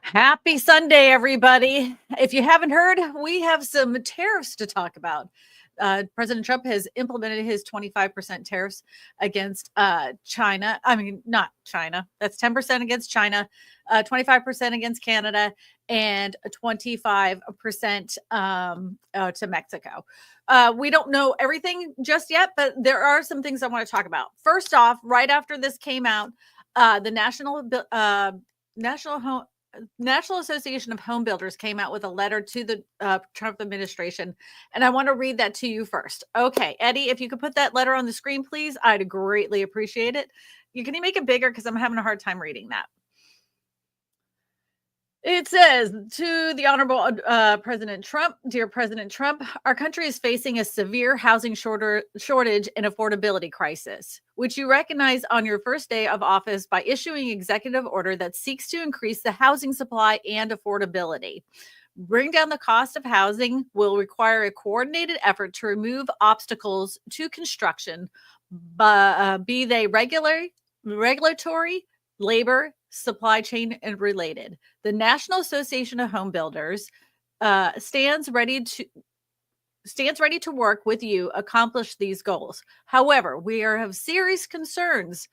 Happy Sunday, everybody. If you haven't heard, we have some tariffs to talk about. President Trump has implemented his 25% tariffs against China. I mean, not China. That's 10% against China, 25% against Canada, and 25% to Mexico. We don't know everything just yet, but there are some things I want to talk about. First off, right after this came out, the National Association of Home Builders came out with a letter to the Trump administration, and I want to read that to you first. Okay, Eddie, if you could put that letter on the screen, please, I'd greatly appreciate it. Can you make it bigger because I'm having a hard time reading that? It says, to the Honorable President Trump, dear President Trump, our country is facing a severe housing shortage and affordability crisis, which you recognize on your first day of office by issuing executive order that seeks to increase the housing supply and affordability. Bring down the cost of housing will require a coordinated effort to remove obstacles to construction, be they regulatory, labor, supply chain, and related. The National Association of Home Builders stands ready to work with you accomplish these goals. However, we have serious concerns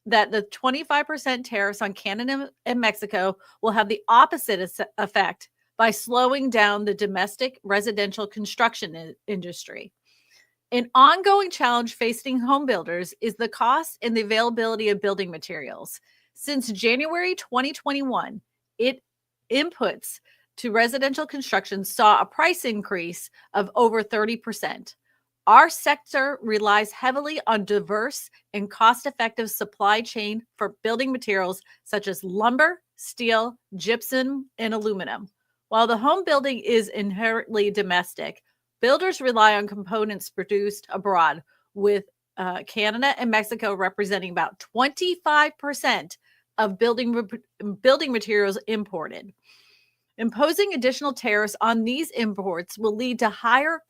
that the 25% tariffs on Canada and Mexico will have the opposite effect by slowing down the domestic residential construction industry. An ongoing challenge facing home builders is the cost and the availability of building materials. Since January 2021, inputs to residential construction saw a price increase of over 30%. Our sector relies heavily on diverse and cost-effective supply chain for building materials such as lumber, steel, gypsum, and aluminum. While the home building is inherently domestic, builders rely on components produced abroad, with Canada and Mexico representing about 25% of building materials imported. Imposing additional tariffs on these imports will lead to higher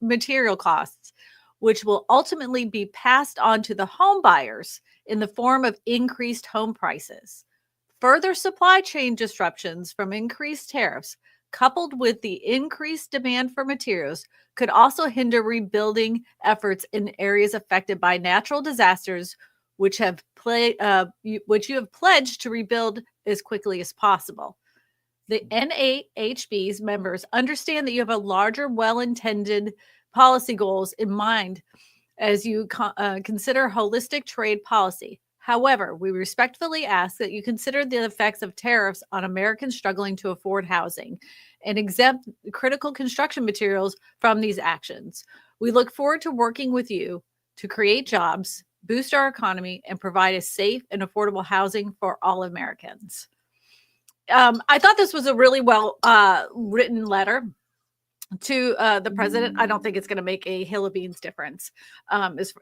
material costs, which will ultimately be passed on to the home buyers in the form of increased home prices. Further supply chain disruptions from increased tariffs, coupled with the increased demand for materials, could also hinder rebuilding efforts in areas affected by natural disasters, which you have pledged to rebuild as quickly as possible. The NAHB's members understand that you have a larger, well-intended policy goals in mind as you consider holistic trade policy. However, we respectfully ask that you consider the effects of tariffs on Americans struggling to afford housing and exempt critical construction materials from these actions. We look forward to working with you to create jobs, boost our economy, and provide a safe and affordable housing for all Americans. I thought this was a really well written letter to the president. I don't think it's going to make a hill of beans difference. It's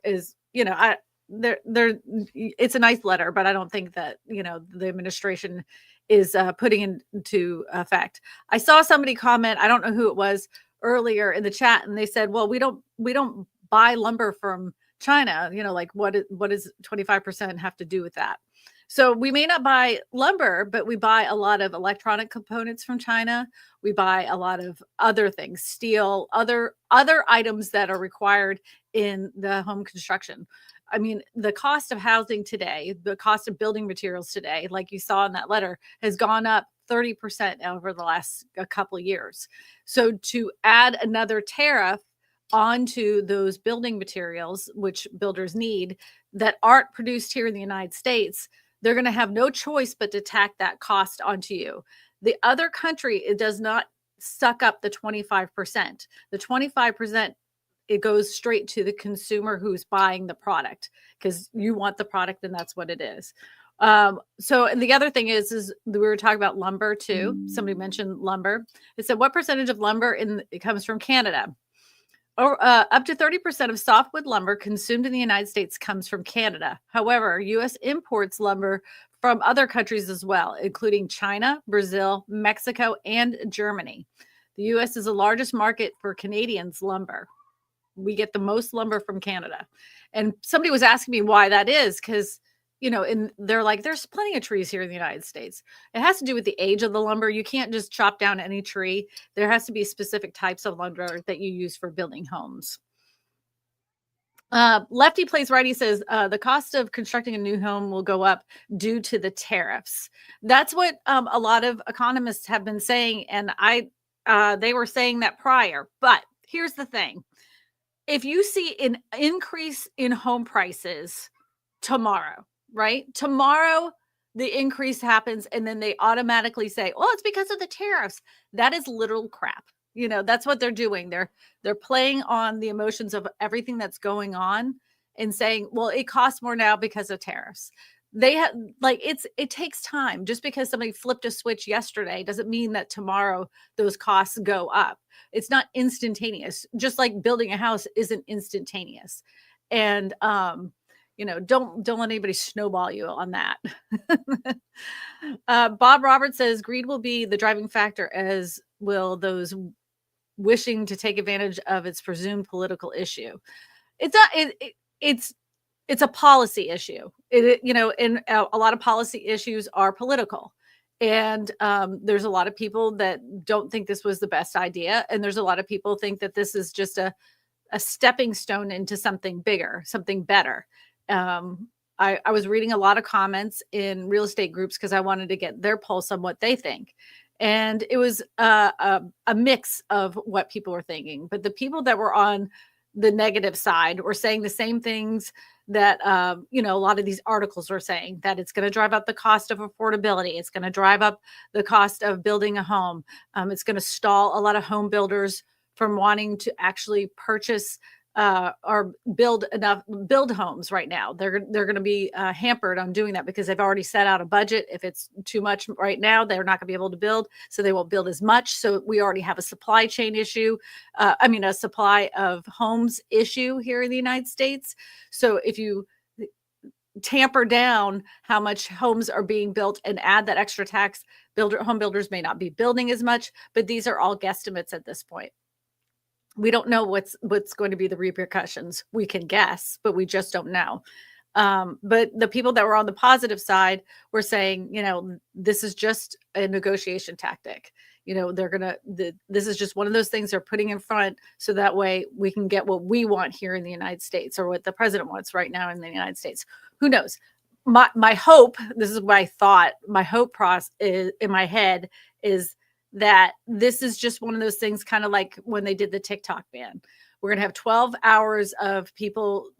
a nice letter, but I don't think that the administration is putting into effect. I saw somebody comment, I don't know who it was, earlier in the chat, and they said, well, we don't buy lumber from China. What does 25% have to do with that? So we may not buy lumber, but we buy a lot of electronic components from China. We buy a lot of other things, steel, other items that are required in the home construction. I mean, the cost of housing today, the cost of building materials today, like you saw in that letter, has gone up 30% over the last couple of years. So to add another tariff onto those building materials, which builders need, that aren't produced here in the United States, they're going to have no choice but to tack that cost onto you. The other country, it does not suck up the 25%. The 25%, it goes straight to the consumer who's buying the product, because you want the product and that's what it is. And the other thing is we were talking about lumber too. Somebody mentioned lumber. It said, what percentage of lumber it comes from Canada? Up to 30% of softwood lumber consumed in the United States comes from Canada. However, U.S. imports lumber from other countries as well, including China, Brazil, Mexico, and Germany. The U.S. is the largest market for Canadians' lumber. We get the most lumber from Canada. And somebody was asking me why that is, because and they're like, there's plenty of trees here in the United States. It has to do with the age of the lumber. You can't just chop down any tree. There has to be specific types of lumber that you use for building homes. Lefty Plays Righty says the cost of constructing a new home will go up due to the tariffs. That's what a lot of economists have been saying, and they were saying that prior. But here's the thing: if you see an increase in home prices tomorrow, right? Tomorrow the increase happens, and then they automatically say, "Well, it's because of the tariffs." That is literal crap. That's what they're doing. They're playing on the emotions of everything that's going on and saying, "Well, it costs more now because of tariffs." They have it takes time. Just because somebody flipped a switch yesterday doesn't mean that tomorrow those costs go up. It's not instantaneous. Just like building a house isn't instantaneous. And don't let anybody snowball you on that. Bob Roberts says greed will be the driving factor, as will those wishing to take advantage of its presumed political issue. It's not. It's a policy issue. And a lot of policy issues are political. And there's a lot of people that don't think this was the best idea, and there's a lot of people think that this is just a stepping stone into something bigger, something better. I was reading a lot of comments in real estate groups because I wanted to get their pulse on what they think. And it was a mix of what people were thinking. But the people that were on the negative side were saying the same things that, a lot of these articles are saying, that it's going to drive up the cost of affordability. It's going to drive up the cost of building a home. It's going to stall a lot of home builders from wanting to actually purchase or build homes right now. They're going to be hampered on doing that because they've already set out a budget. If it's too much right now, they're not going to be able to build, so they won't build as much. So we already have a supply chain issue. A supply of homes issue here in the United States. So if you tamper down how much homes are being built and add that extra tax, home builders may not be building as much, but these are all guesstimates at this point. We don't know what's going to be the repercussions. We can guess, but we just don't know. But the people that were on the positive side were saying, this is just a negotiation tactic. This is just one of those things they're putting in front so that way we can get what we want here in the United States, or what the president wants right now in the United States. Who knows? My hope, this is what I thought, my hope process is in my head is that this is just one of those things, kind of like when they did the TikTok ban. We're going to have 12 hours of people,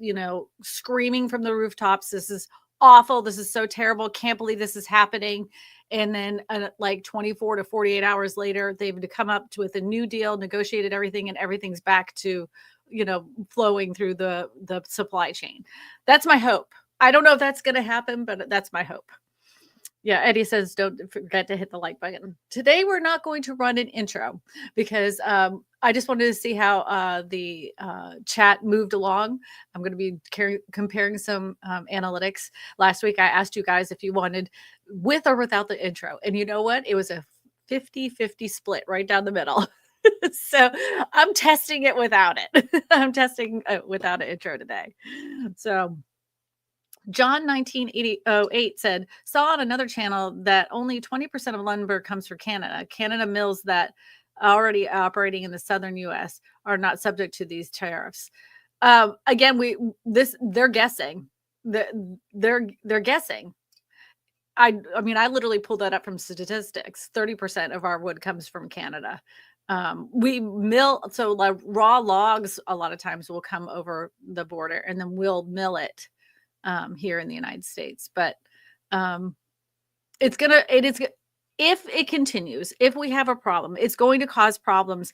screaming from the rooftops. This is awful. This is so terrible. Can't believe this is happening. And then like 24 to 48 hours later, they've come up with a new deal, negotiated everything, and everything's back to, flowing through the supply chain. That's my hope. I don't know if that's going to happen, but that's my hope. Yeah, Eddie says, don't forget to hit the like button. Today, we're not going to run an intro because I just wanted to see how the chat moved along. I'm going to be comparing some analytics. Last week, I asked you guys if you wanted with or without the intro. And you know what? It was a 50-50 split right down the middle. So I'm testing it without it. I'm testing without an intro today. So John 1908 said, saw on another channel that only 20% of lumber comes from Canada. Canada mills that already operating in the southern U.S. are not subject to these tariffs. Again, they're guessing. They're guessing. I literally pulled that up from statistics. 30% of our wood comes from Canada. We mill, so like raw logs a lot of times will come over the border, and then we'll mill it here in the United States. But if it continues, if we have a problem, it's going to cause problems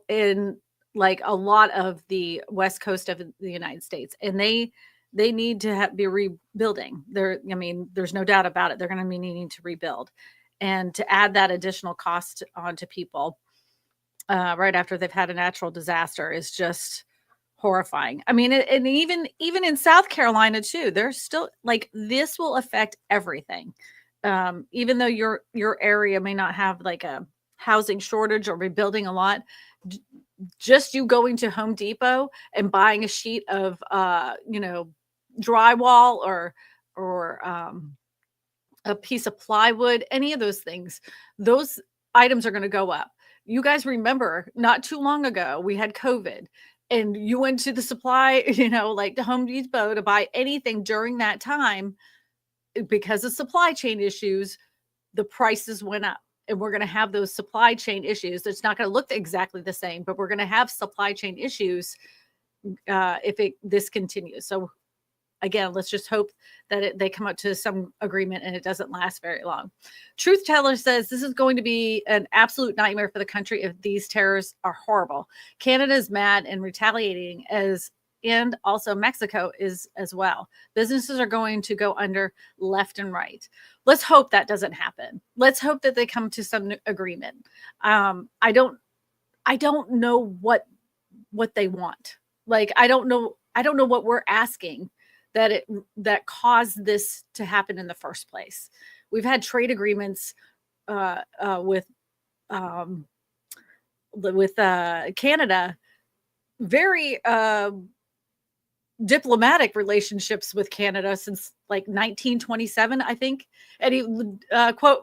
in like a lot of the west coast of the United States, and they need to be rebuilding. There's no doubt about it. They're going to be needing to rebuild, and to add that additional cost onto people right after they've had a natural disaster is just horrifying. And even in South Carolina too, there's still like, this will affect everything. Even though your area may not have like a housing shortage or rebuilding a lot, just you going to Home Depot and buying a sheet of drywall or or a piece of plywood, any of those things, those items are going to go up. You guys remember not too long ago, we had COVID and you went to the supply, like the Home Depot to buy anything during that time because of supply chain issues, the prices went up. And we're going to have those supply chain issues. It's not going to look exactly the same, but we're going to have supply chain issues if this continues. So again, let's just hope that they come up to some agreement and it doesn't last very long. Truth Teller says this is going to be an absolute nightmare for the country if these tariffs are horrible. Canada is mad and retaliating, and also Mexico is as well. Businesses are going to go under left and right. Let's hope that doesn't happen. Let's hope that they come to some agreement. I don't know what they want. Like, I don't know what we're asking that caused this to happen in the first place. We've had trade agreements with Canada, very diplomatic relationships with Canada since like 1927, I think. And he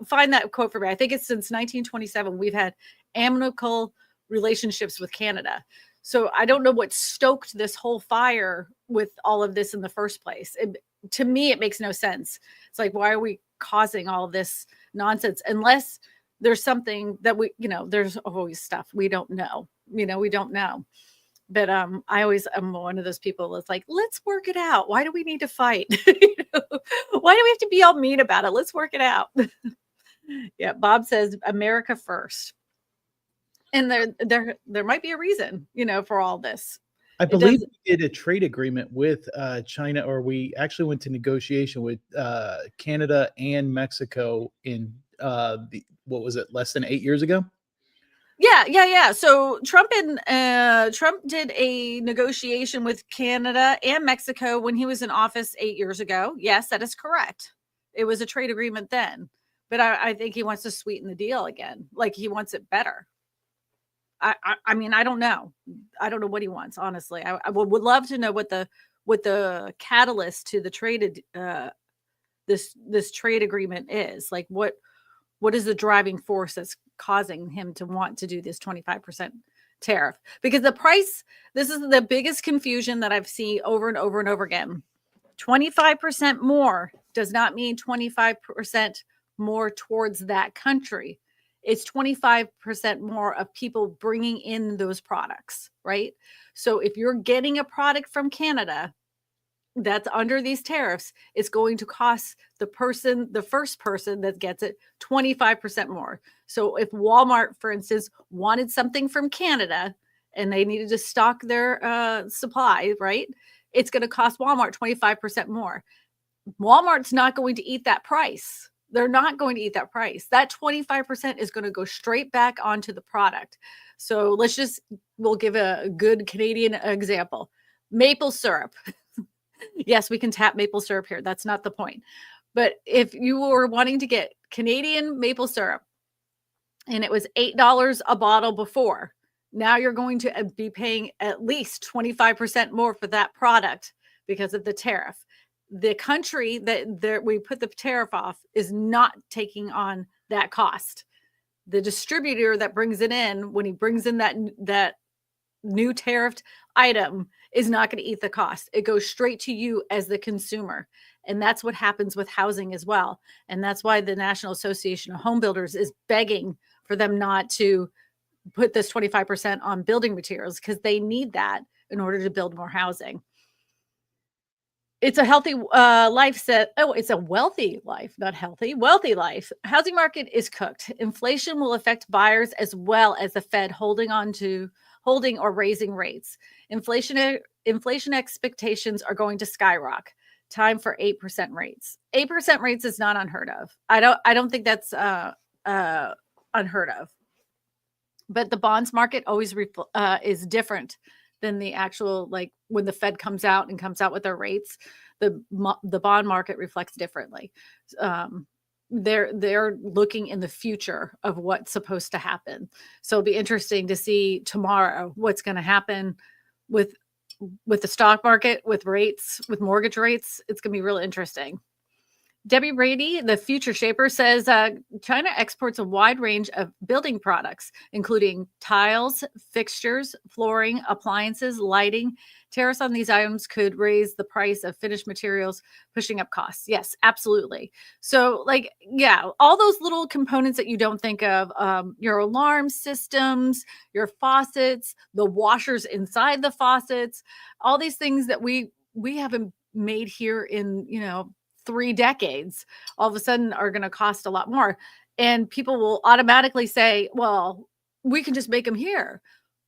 find that quote for me. I think it's since 1927 we've had amicable relationships with Canada. So I don't know what stoked this whole fire with all of this in the first place. To me, it makes no sense. It's like, why are we causing all this nonsense? Unless there's something that there's always stuff we don't know. We don't know. But I always am one of those people that's like, let's work it out. Why do we need to fight? Why do we have to be all mean about it? Let's work it out. Yeah, Bob says America first. And there might be a reason, for all this. I believe we did a trade agreement with China, or we actually went to negotiation with Canada and Mexico in less than 8 years ago? Yeah. So Trump did a negotiation with Canada and Mexico when he was in office 8 years ago. Yes, that is correct. It was a trade agreement then, but I think he wants to sweeten the deal again. Like, he wants it better. I mean, I don't know. I don't know what he wants, honestly. I would love to know what the catalyst to the trade this trade agreement is. Like, what is the driving force that's causing him to want to do this 25% tariff? Because this is the biggest confusion that I've seen over and over and over again. 25% more does not mean 25% more towards that country. It's 25% more of people bringing in those products, right? So if you're getting a product from Canada that's under these tariffs, it's going to cost the first person that gets it 25% more. So if Walmart, for instance, wanted something from Canada and they needed to stock their supply, right? It's going to cost Walmart 25% more. Walmart's not going to eat that price. They're not going to eat that price. That 25% is going to go straight back onto the product. So we'll give a good Canadian example. Maple syrup. Yes, we can tap maple syrup here. That's not the point. But if you were wanting to get Canadian maple syrup and it was $8 a bottle before, now you're going to be paying at least 25% more for that product because of the tariff. The country that we put the tariff off is not taking on that cost. The distributor that brings it in, when he brings in that new tariffed item, is not going to eat the cost. It goes straight to you as the consumer. And that's what happens with housing as well. And that's why the National Association of Home Builders is begging for them not to put this 25% on building materials, because they need that in order to build more housing. It's a healthy life set. Oh, it's a wealthy life, not healthy, wealthy life. Housing market is cooked. Inflation will affect buyers as well as the Fed holding or raising rates. Inflation expectations are going to skyrocket. Time for 8% rates. 8% rates is not unheard of. I don't think that's unheard of. But the bonds market always is different than the actual, like, when the Fed comes out with their rates, the bond market reflects differently. They're looking in the future of what's supposed to happen. So it'll be interesting to see tomorrow what's going to happen with the stock market, with rates, with mortgage rates. It's going to be real interesting. Debbie Brady, the future shaper, says China exports a wide range of building products, including tiles, fixtures, flooring, appliances, lighting. Tariffs on these items could raise the price of finished materials, pushing up costs. Yes, absolutely. So, like, yeah, all those little components that you don't think of, your alarm systems, your faucets, the washers inside the faucets, all these things that we haven't made here in, 3 decades, all of a sudden are going to cost a lot more. And people will automatically say, well, we can just make them here.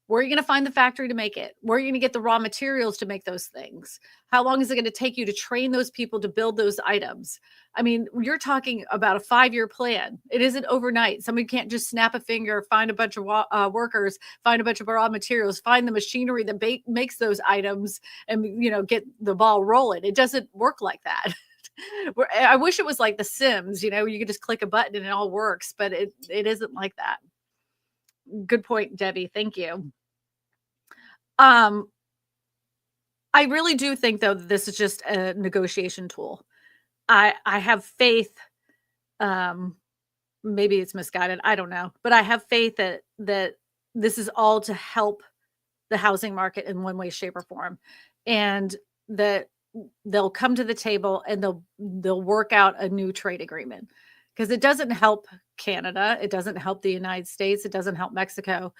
Where are you going to find the factory to make it? Where are you going to get the raw materials to make those things? How long is it going to take you to train those people to build those items? I mean, you're talking about a 5-year plan. It isn't overnight. Somebody can't just snap a finger, find a bunch of workers, find a bunch of raw materials, find the machinery that makes those items, and get the ball rolling. It doesn't work like that. I wish it was like The Sims, you could just click a button and it all works, but it isn't like that. Good point, Debbie. Thank you. I really do think, though, that this is just a negotiation tool. I have faith. Maybe it's misguided. I don't know, but I have faith that this is all to help the housing market in one way, shape, or form, and that they'll come to the table and they'll work out a new trade agreement, because it doesn't help Canada, it doesn't help the United States, it doesn't help Mexico.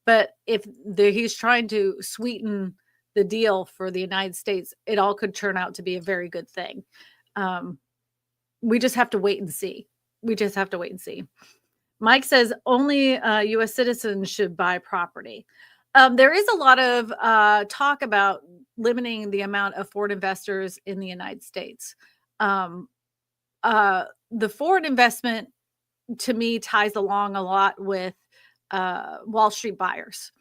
But if he's trying to sweeten the deal for the United States, it all could turn out to be a very good thing. We just have to wait and see. Mike says only U.S. citizens should buy property. There is a lot of talk about limiting the amount of foreign investors in the United States. The foreign investment, to me, ties along a lot with Wall Street buyers.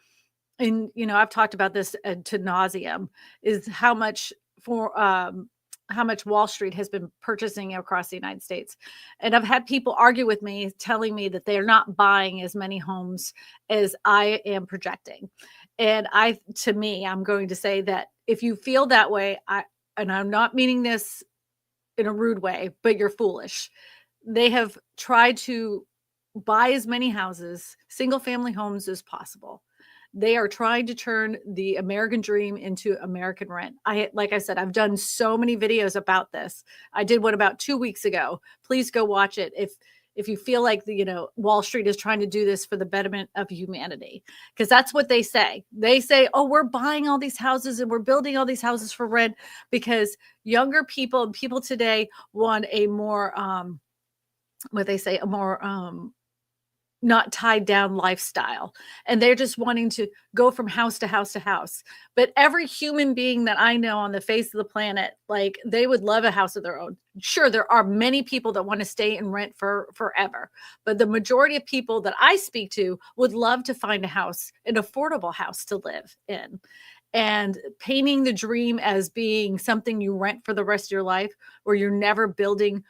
And, I've talked about this to nauseum, is how much Wall Street has been purchasing across the United States. And I've had people argue with me, telling me that they're not buying as many homes as I am projecting. And I'm going to say that if you feel that way, and I'm not meaning this in a rude way, but you're foolish. They have tried to buy as many houses, single family homes, as possible. They are trying to turn the American dream into American rent. Like I said, I've done so many videos about this. I did one about 2 weeks ago. Please go watch it if you feel like Wall Street is trying to do this for the betterment of humanity, because that's what they say. They say, oh, we're buying all these houses and we're building all these houses for rent because younger people and people today want a more not tied down lifestyle. And they're just wanting to go from house to house to house. But every human being that I know on the face of the planet, like, they would love a house of their own. Sure, there are many people that want to stay and rent for forever. But the majority of people that I speak to would love to find a house, an affordable house to live in. And painting the dream as being something you rent for the rest of your life, where you're never building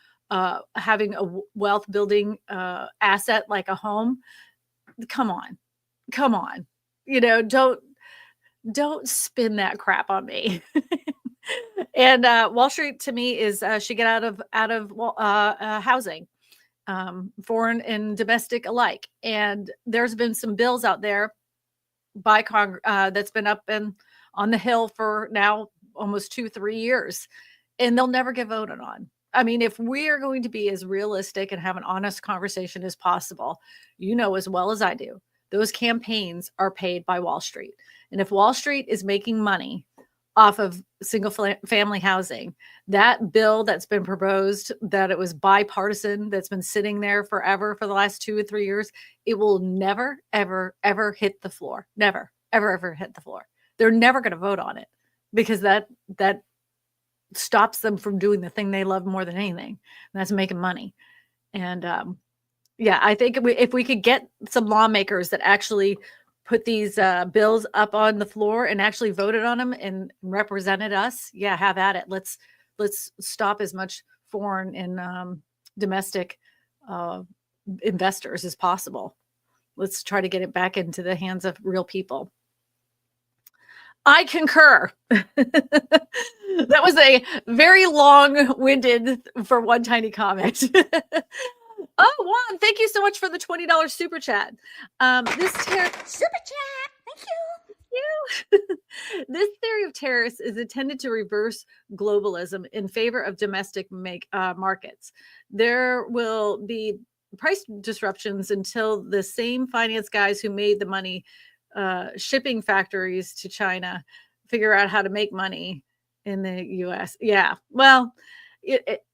having a wealth building asset like a home. Come on. Don't spin that crap on me. And Wall Street, to me, is should get out of housing, foreign and domestic alike. And there's been some bills out there by Congress that's been up and on the Hill for now almost 2-3 years, and they'll never get voted on. I mean, if we are going to be as realistic and have an honest conversation as possible, as well as I do, those campaigns are paid by Wall Street. And if Wall Street is making money off of single family housing, that bill that's been proposed, that it was bipartisan, that's been sitting there forever for the last 2 or 3 years, it will never, ever, ever hit the floor. Never, ever, ever hit the floor. They're never going to vote on it, because that stops them from doing the thing they love more than anything, and that's making money. And I think if we could get some lawmakers that actually put these bills up on the floor and actually voted on them and represented us, have at it. Let's stop as much foreign and domestic investors as possible. Let's try to get it back into the hands of real people. I concur. That was a very long-winded for one tiny comment. Oh, Juan, thank you so much for the $20 super chat. Super chat. Thank you. This theory of tariffs is intended to reverse globalism in favor of domestic markets. There will be price disruptions until the same finance guys who made the money shipping factories to China figure out how to make money in the US. Yeah. Well,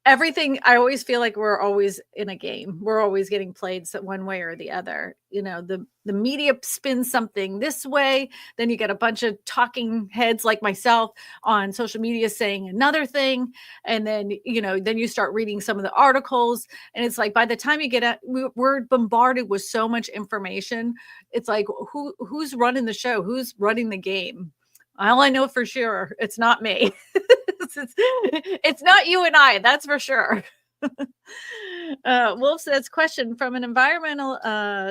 everything, I always feel like we're always in a game. We're always getting played one way or the other. You know, the media spins something this way, then you get a bunch of talking heads like myself on social media saying another thing, and then then you start reading some of the articles, and it's like by the time you get at, we're bombarded with so much information. It's like who's running the show? Who's running the game? All I know for sure, it's not me. it's not you and I, that's for sure. Wolf says, question from an environmental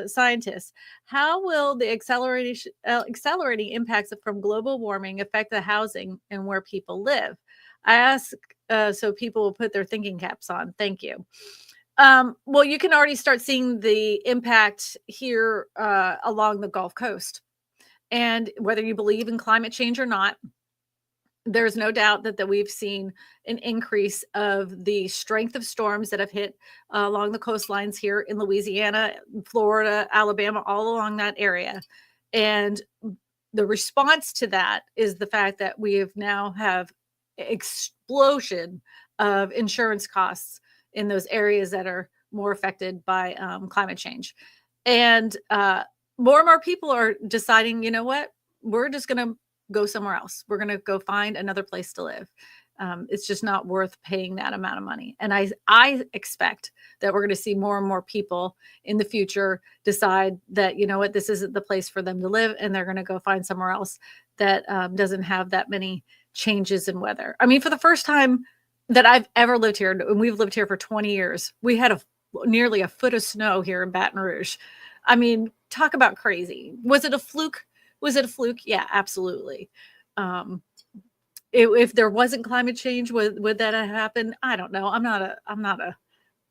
scientist: how will the accelerating impacts from global warming affect the housing and where people live? I ask so people will put their thinking caps on. Thank you. Well, you can already start seeing the impact here along the Gulf Coast. And whether you believe in climate change or not, there's no doubt that we've seen an increase of the strength of storms that have hit along the coastlines here in Louisiana, Florida, Alabama, all along that area. And the response to that is the fact that we now have explosion of insurance costs in those areas that are more affected by climate change. And more and more people are deciding, you know what, we're just going to go somewhere else. We're going to go find another place to live. It's just not worth paying that amount of money. And I expect that we're going to see more and more people in the future decide that, you know what, this isn't the place for them to live, and they're going to go find somewhere else that doesn't have that many changes in weather. I mean, for the first time that I've ever lived here, and we've lived here for 20 years, we had nearly a foot of snow here in Baton Rouge. I mean, talk about crazy. Was it a fluke? Yeah, absolutely. If there wasn't climate change, would that have happened? I don't know. I'm not a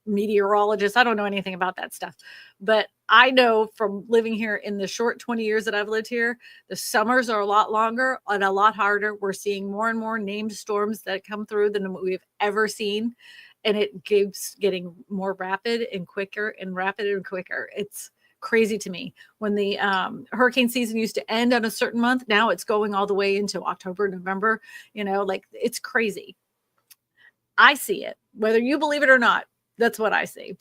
meteorologist. I don't know anything about that stuff. But I know from living here in the short 20 years that I've lived here, the summers are a lot longer and a lot harder. We're seeing more and more named storms that come through than we've ever seen. And it keeps getting more rapid and quicker and rapid and quicker. It's crazy to me. When the hurricane season used to end on a certain month, now it's going all the way into October, November. Like it's crazy. I see it, whether you believe it or not. That's what I see.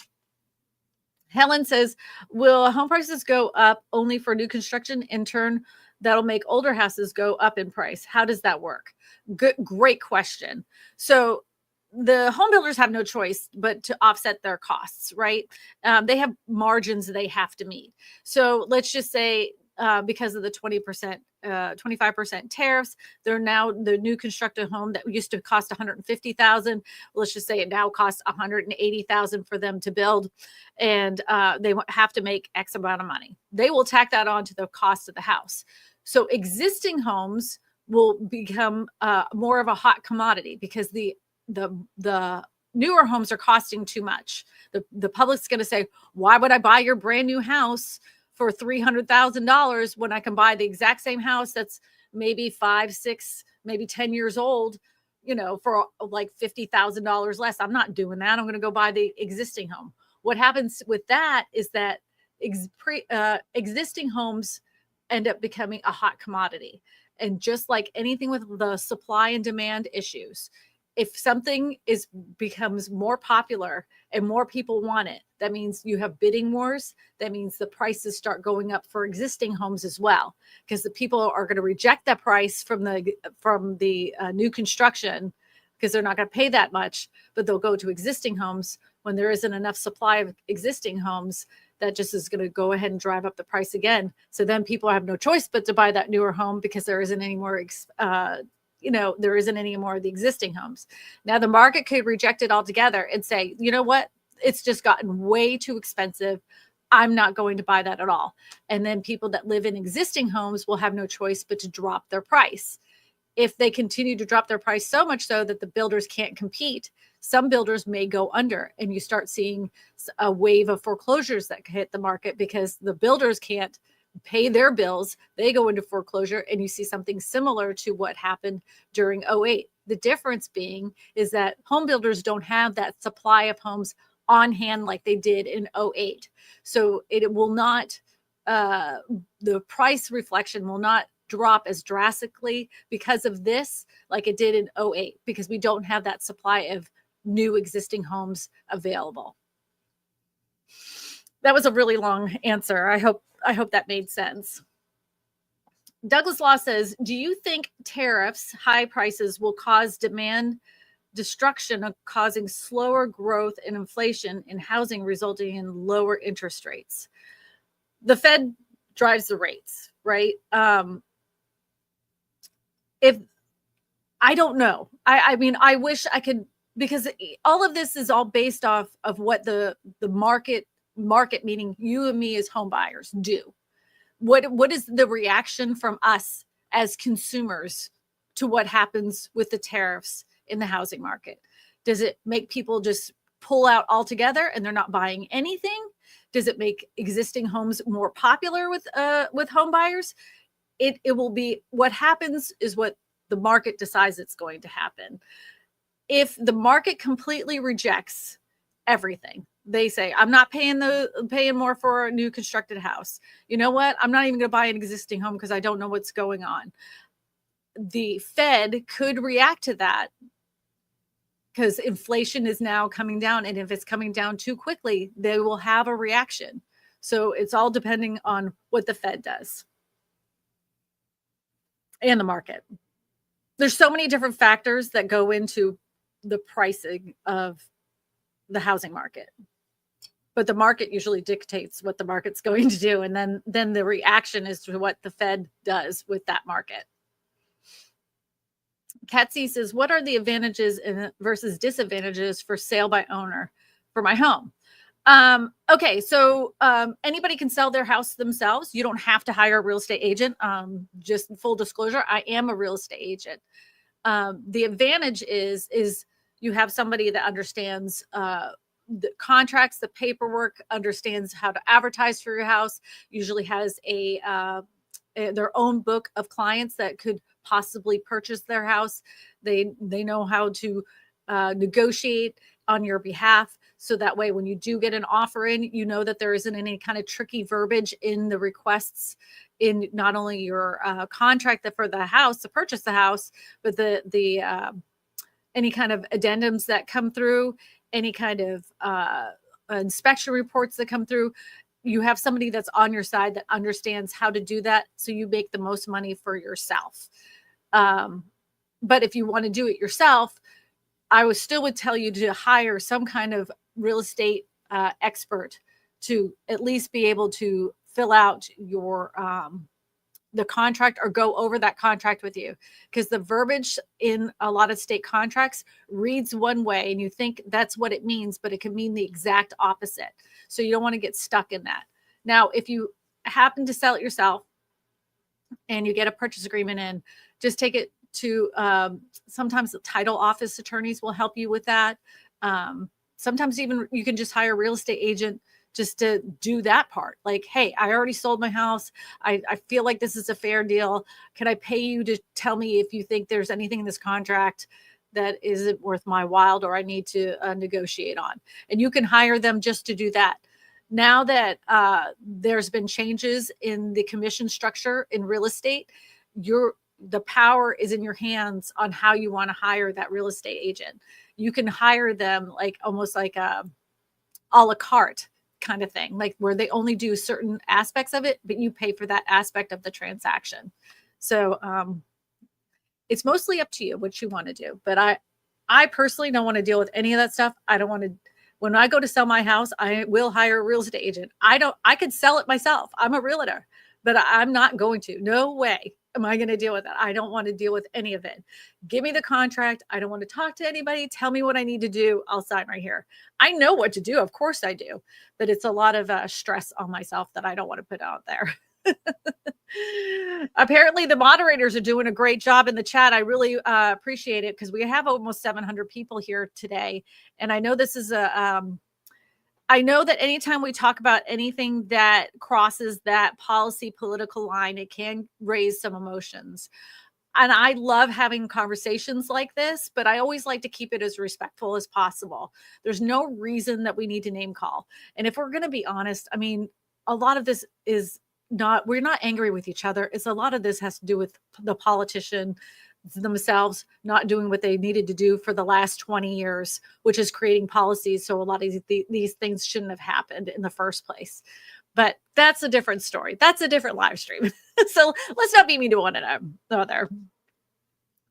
Helen says, will home prices go up only for new construction? In turn, that'll make older houses go up in price. How does that work? Great question. So the home builders have no choice but to offset their costs, right? They have margins they have to meet. So let's just say because of the 20%, 25% tariffs, they're now the new constructed home that used to cost $150,000. Let's just say it now costs $180,000 for them to build, and they have to make X amount of money. They will tack that on to the cost of the house. So existing homes will become more of a hot commodity because the newer homes are costing too much. The public's going to say, why would I buy your brand new house for $300,000 when I can buy the exact same house that's maybe 5, 6, maybe 10 years old, for like $50,000 less? I'm not doing that. I'm going to go buy the existing home. What happens with that is that existing homes end up becoming a hot commodity. And just like anything with the supply and demand issues, if something becomes more popular and more people want it, that means you have bidding wars. That means the prices start going up for existing homes as well, because the people are going to reject that price from the new construction because they're not going to pay that much, but they'll go to existing homes when there isn't enough supply of existing homes. That just is going to go ahead and drive up the price again. So then people have no choice but to buy that newer home because there isn't any more there isn't any more of the existing homes. Now the market could reject it altogether and say, you know what? It's just gotten way too expensive. I'm not going to buy that at all. And then people that live in existing homes will have no choice but to drop their price. If they continue to drop their price so much so that the builders can't compete, some builders may go under, and you start seeing a wave of foreclosures that hit the market because the builders can't pay their bills. They go into foreclosure, and you see something similar to what happened during 08. The difference being is that home builders don't have that supply of homes on hand like they did in 08. So it will not, the price reflection will not drop as drastically because of this like it did in 08, because we don't have that supply of new existing homes available. That was a really long answer. I hope that made sense. Douglas Law says, do you think tariffs, high prices, will cause demand destruction of causing slower growth and inflation in housing, resulting in lower interest rates? The Fed drives the rates, right? If I don't know, I mean, I wish I could, because all of this is all based off of what the market, meaning you and me as home buyers, do. What is the reaction from us as consumers to what happens with the tariffs in the housing market? Does it make people just pull out altogether and they're not buying anything? Does it make existing homes more popular with home buyers? It will be, what happens is what the market decides it's going to happen. If the market completely rejects everything, they say, I'm not paying more for a new constructed house. You know what? I'm not even going to buy an existing home because I don't know what's going on. The Fed could react to that because inflation is now coming down. And if it's coming down too quickly, they will have a reaction. So it's all depending on what the Fed does and the market. There's so many different factors that go into the pricing of the housing market, but the market usually dictates what the market's going to do. And then the reaction is to what the Fed does with that market. Katsy says, what are the advantages versus disadvantages for sale by owner for my home? Okay, so anybody can sell their house themselves. You don't have to hire a real estate agent. Just full disclosure, I am a real estate agent. The advantage is you have somebody that understands the contracts, the paperwork, understands how to advertise for your house, usually has their own book of clients that could possibly purchase their house. They know how to negotiate on your behalf. So that way, when you do get an offer in, you know that there isn't any kind of tricky verbiage in the requests in not only your contract for the house to purchase the house, but the any kind of addendums that come through, any kind of inspection reports that come through. You have somebody that's on your side that understands how to do that, so you make the most money for yourself. But if you want to do it yourself, I still would tell you to hire some kind of real estate expert to at least be able to fill out your the contract or go over that contract with you, because the verbiage in a lot of state contracts reads one way and you think that's what it means, but it can mean the exact opposite. So you don't want to get stuck in that. Now, if you happen to sell it yourself and you get a purchase agreement in, just take it to sometimes the title office attorneys will help you with that. Sometimes even you can just hire a real estate agent just to do that part. Like, hey, I already sold my house. I feel like this is a fair deal. Can I pay you to tell me if you think there's anything in this contract that isn't worth my while or I need to negotiate on? And you can hire them just to do that. Now that there's been changes in the commission structure in real estate, the power is in your hands on how you want to hire that real estate agent. You can hire them like almost like a la carte kind of thing, like where they only do certain aspects of it, but you pay for that aspect of the transaction. So it's mostly up to you what you want to do. But I personally don't want to deal with any of that stuff. I don't want to. When I go to sell my house, I will hire a real estate agent. I could sell it myself. I'm a realtor, but I'm not going to. No way am I going to deal with that. I don't want to deal with any of it. Give me the contract. I don't want to talk to anybody. Tell me what I need to do. I'll sign right here. I know what to do. Of course I do. But it's a lot of stress on myself that I don't want to put out there. Apparently the moderators are doing a great job in the chat. I really appreciate it, because we have almost 700 people here today. And I know this is I know that anytime we talk about anything that crosses that policy political line, it can raise some emotions. And I love having conversations like this, but I always like to keep it as respectful as possible. There's no reason that we need to name call. And if we're going to be honest, I mean, a lot of this is not, we're not angry with each other. It's a lot of this has to do with the politician themselves not doing what they needed to do for the last 20 years, which is creating policies. So a lot of these things shouldn't have happened in the first place. But that's a different story. That's a different live stream. So let's not beat me to one another.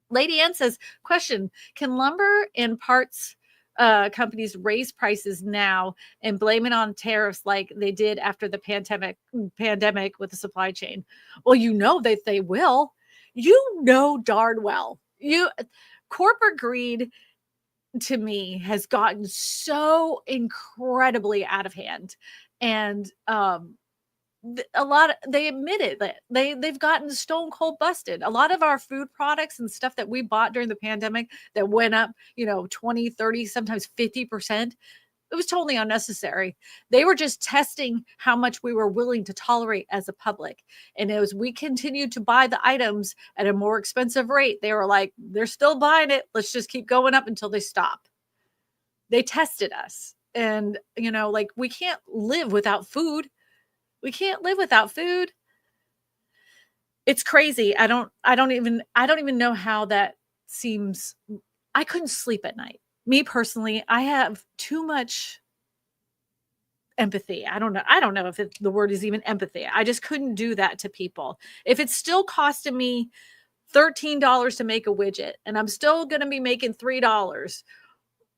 Lady Ann says, question, can lumber and parts companies raise prices now and blame it on tariffs like they did after the pandemic with the supply chain? Well, you know that they will. You know darn well. Corporate greed, to me, has gotten so incredibly out of hand. And they admitted that they've gotten stone cold busted. A lot of our food products and stuff that we bought during the pandemic that went up, 20, 30, sometimes 50%. It was totally unnecessary. They were just testing how much we were willing to tolerate as a public. And as we continued to buy the items at a more expensive rate, they were like, they're still buying it. Let's just keep going up until they stop. They tested us. And, we can't live without food. We can't live without food. It's crazy. I don't even know how that seems. I couldn't sleep at night. Me personally, I have too much empathy. I don't know if the word is even empathy. I just couldn't do that to people. If it's still costing me $13 to make a widget and I'm still going to be making $3,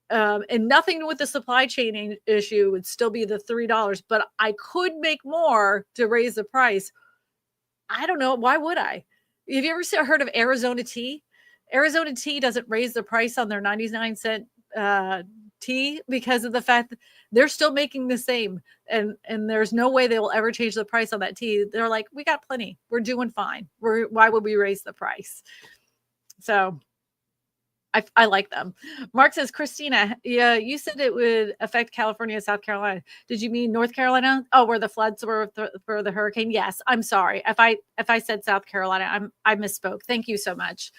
and nothing with the supply chain issue would still be the $3, but I could make more to raise the price. I don't know. Why would I? Have you ever heard of Arizona tea? Arizona tea doesn't raise the price on their 99-cent tea because of the fact that they're still making the same. And there's no way they will ever change the price on that tea. They're like, we got plenty. We're doing fine. Why would we raise the price? So I like them. Mark says, Kristina, yeah, you said it would affect California and South Carolina. Did you mean North Carolina? Oh, where the floods were for the hurricane? Yes. I'm sorry. If I said South Carolina, I misspoke. Thank you so much.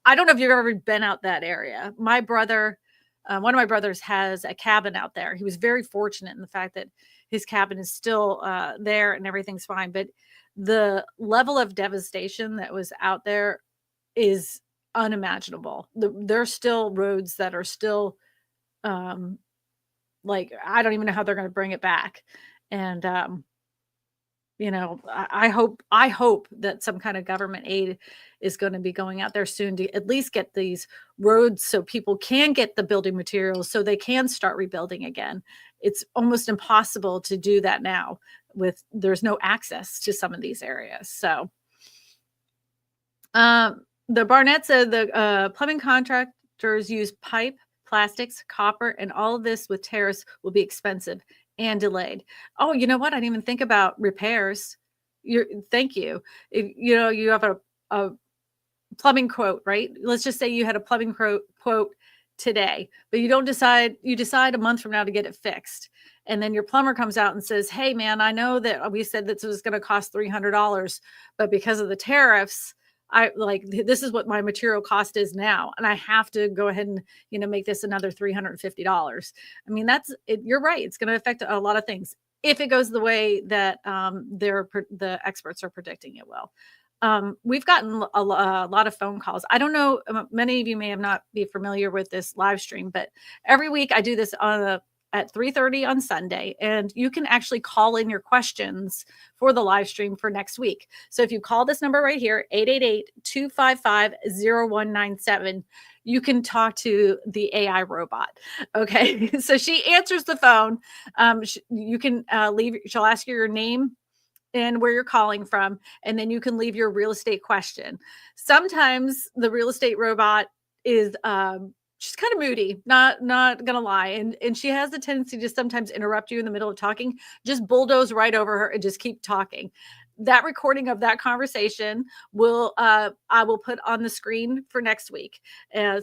I don't know if you've ever been out that area. My brother, one of my brothers has a cabin out there. He was very fortunate in the fact that his cabin is still there and everything's fine. But the level of devastation that was out there is unimaginable. There's still roads that are still I don't even know how they're going to bring it back. And I hope that some kind of government aid is going to be going out there soon to at least get these roads so people can get the building materials so they can start rebuilding again. It's almost impossible to do that now there's no access to some of these areas. So the Barnett said the plumbing contractors use pipe, plastics, copper, and all of this with tariffs will be expensive and delayed. Oh, you know what? I didn't even think about repairs. Thank you. If you have a plumbing quote, right? Let's just say you had a plumbing quote today, but you decide a month from now to get it fixed. And then your plumber comes out and says, hey man, I know that we said that this was going to cost $300, but because of the tariffs, this is what my material cost is now. And I have to go ahead and, make this another $350. I mean, you're right. It's going to affect a lot of things if it goes the way that the experts are predicting it will. We've gotten a lot of phone calls. I don't know. Many of you may not be familiar with this live stream, but every week I do this at 3:30 on Sunday, and you can actually call in your questions for the live stream for next week. So if you call this number right here, 888-255-0197, you can talk to the AI robot. Okay. So she answers the phone. You can she'll ask you your name and where you're calling from, and then you can leave your real estate question. Sometimes the real estate robot is she's kind of moody, not gonna lie, and she has the tendency to sometimes interrupt you in the middle of talking. Just bulldoze right over her and just keep talking. That recording of that conversation will I will put on the screen for next week.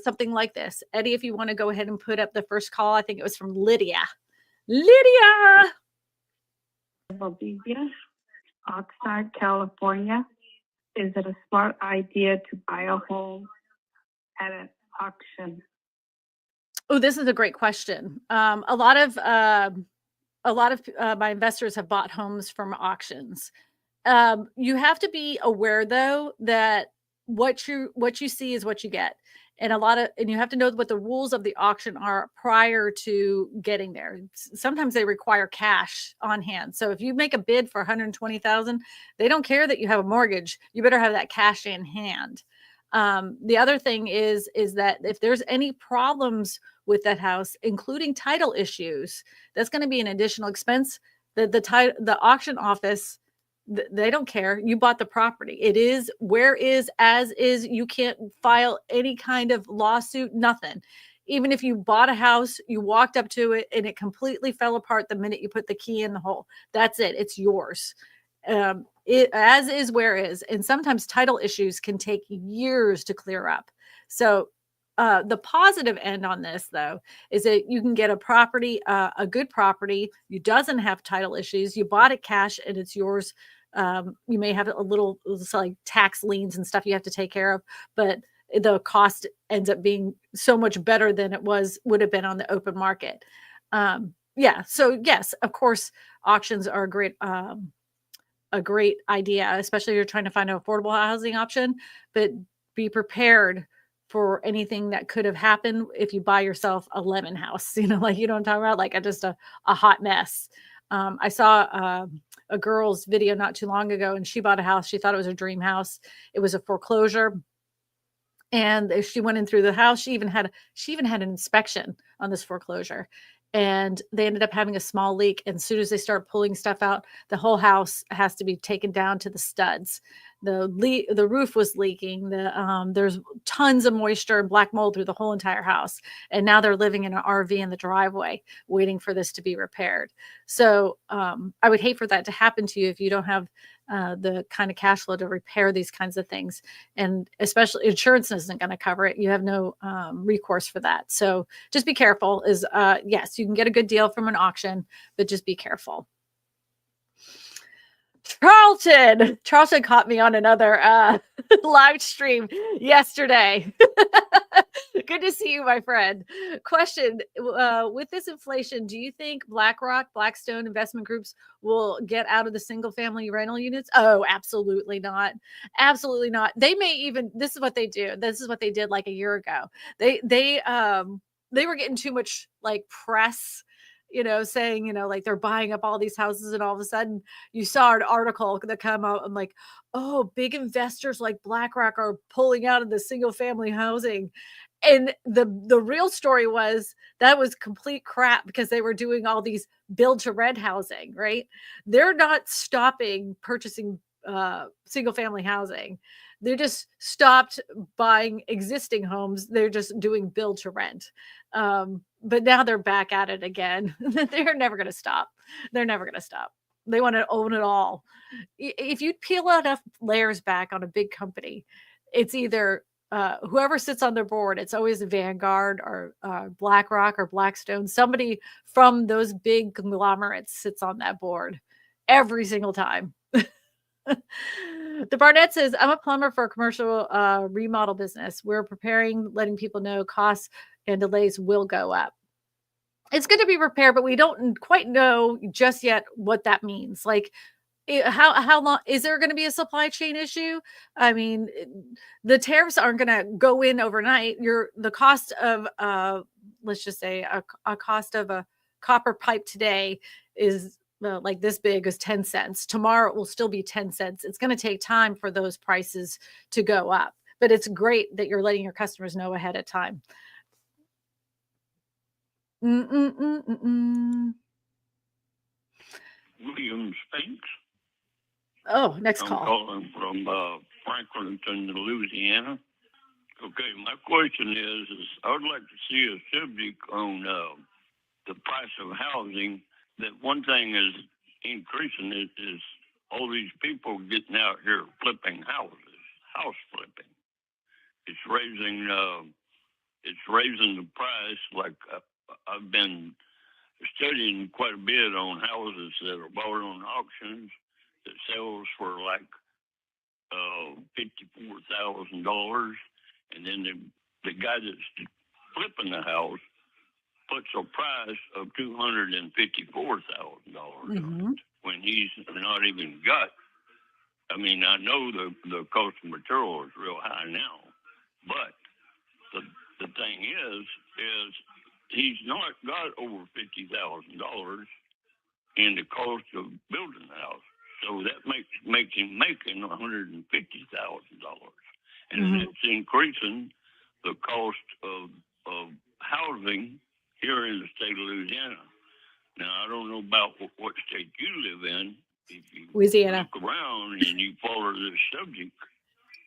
Something like this. Eddie, if you want to go ahead and put up the first call, I think it was from Lydia. Lydia. Valdivia, Oxnard, California. Is it a smart idea to buy a home at an auction? Oh, this is a great question. A lot of my investors have bought homes from auctions. You have to be aware though that what you see is what you get. And you have to know what the rules of the auction are prior to getting there. Sometimes they require cash on hand. So if you make a bid for 120,000, they don't care that you have a mortgage. You better have that cash in hand. The other thing is that if there's any problems with that house, including title issues, that's going to be an additional expense. The auction office, they don't care. You bought the property. It is where is, as is. You can't file any kind of lawsuit, nothing. Even if you bought a house, you walked up to it and it completely fell apart the minute you put the key in the hole. That's it. It's yours. It as is, where is. And sometimes title issues can take years to clear up. So the positive end on this, though, is that you can get a property, a good property. You doesn't have title issues. You bought it cash and it's yours. You may have a little like tax liens and stuff you have to take care of, but the cost ends up being so much better than it would have been on the open market. Yeah. So yes, of course, auctions are a great idea, especially if you're trying to find an affordable housing option, but be prepared for anything that could have happened if you buy yourself a lemon house, like you know what I'm talking about, like just a hot mess. I saw a girl's video not too long ago, and she bought a house. She thought it was a dream house. It was a foreclosure. And she went in through the house. She even had an inspection on this foreclosure. And they ended up having a small leak. And as soon as they start pulling stuff out, the whole house has to be taken down to the studs. The roof was leaking. There's tons of moisture and black mold through the whole entire house. And now they're living in an RV in the driveway, waiting for this to be repaired. So I would hate for that to happen to you if you don't have the kind of cash flow to repair these kinds of things. And especially insurance isn't going to cover it. You have no recourse for that. So just be careful. Yes, you can get a good deal from an auction, but just be careful. Charlton caught me on another live stream yesterday. Good to see you, my friend. Question, with this inflation, do you think BlackRock, Blackstone investment groups will get out of the single family rental units? Oh, absolutely not. Absolutely not. They may even, this is what they do. This is what they did like a year ago. They were getting too much like press, saying, like they're buying up all these houses, and all of a sudden you saw an article that come out and like, oh, big investors like BlackRock are pulling out of the single family housing. And the real story was that was complete crap, because they were doing all these build to rent housing, right? They're not stopping purchasing single family housing. They just stopped buying existing homes. They're just doing build to rent. But now they're back at it again. They're never going to stop. They're never going to stop. They want to own it all. If you peel enough layers back on a big company, it's either whoever sits on their board, it's always Vanguard or BlackRock or Blackstone. Somebody from those big conglomerates sits on that board every single time. The Barnett says, I'm a plumber for a commercial remodel business. We're preparing, letting people know costs and delays will go up. It's good to be prepared, but we don't quite know just yet what that means. Like, how long is there going to be a supply chain issue? I mean, the tariffs aren't going to go in overnight. The cost of let's just say a cost of a copper pipe today is like this big, is 10 cents. Tomorrow it will still be 10 cents. It's going to take time for those prices to go up, but it's great that you're letting your customers know ahead of time. William Spinks. Oh, next I'm call. calling from Franklinton, Louisiana. Okay, my question is I would like to see a subject on the price of housing. That one thing is increasing is all these people getting out here flipping houses, house flipping. It's raising the price. Like I've been studying quite a bit on houses that are bought on auctions that sells for like $54,000, and then the guy that's flipping the house puts a price of $254,000 Mhm. when he's not even got. I mean, I know the cost of material is real high now, but the thing is he's not got over $50,000 in the cost of building the house. So that makes him making $150,000, and Mhm. that's increasing the cost of housing here in the state of Louisiana. Now I don't know about what state you live in. If you Louisiana. look around and you follow this subject,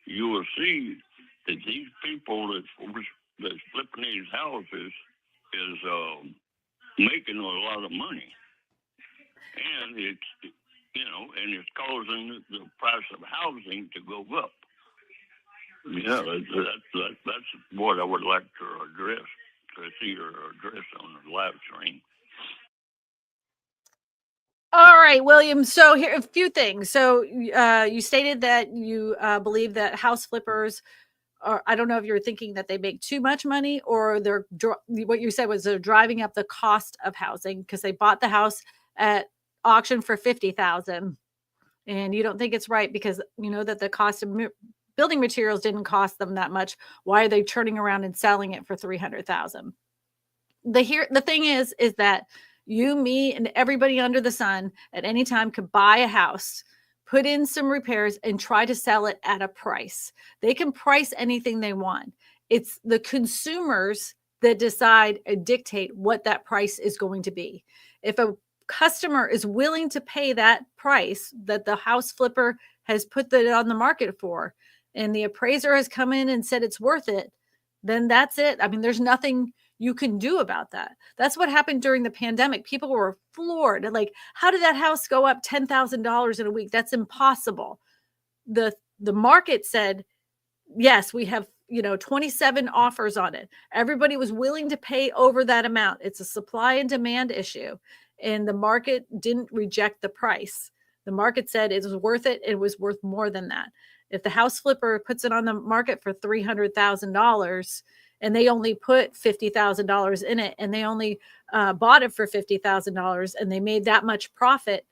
you will see that these people that's flipping these houses is making a lot of money, and it's causing the price of housing to go up. Yeah, that's what I would like to address, to see your address on the live stream. All right, William. So here a few things. So you stated that you believe that house flippers are, I don't know if you're thinking that they make too much money, or what you said was they're driving up the cost of housing because they bought the house at auction for 50,000, and you don't think it's right because you know that the cost of building materials didn't cost them that much. Why are they turning around and selling it for 300,000? The thing is that you, me, and everybody under the sun at any time could buy a house, put in some repairs, and try to sell it at a price. They can price anything they want. It's the consumers that decide and dictate what that price is going to be. If a customer is willing to pay that price that the house flipper has put it on the market for, and the appraiser has come in and said it's worth it, then that's it. I mean, there's nothing you can do about that. That's what happened during the pandemic. People were floored. Like, how did that house go up $10,000 in a week? That's impossible. The market said, yes, we have 27 offers on it. Everybody was willing to pay over that amount. It's a supply and demand issue, and the market didn't reject the price. The market said it was worth it. It was worth more than that. If the house flipper puts it on the market for $300,000 and they only put $50,000 in it, and they only bought it for $50,000, and they made that much profit,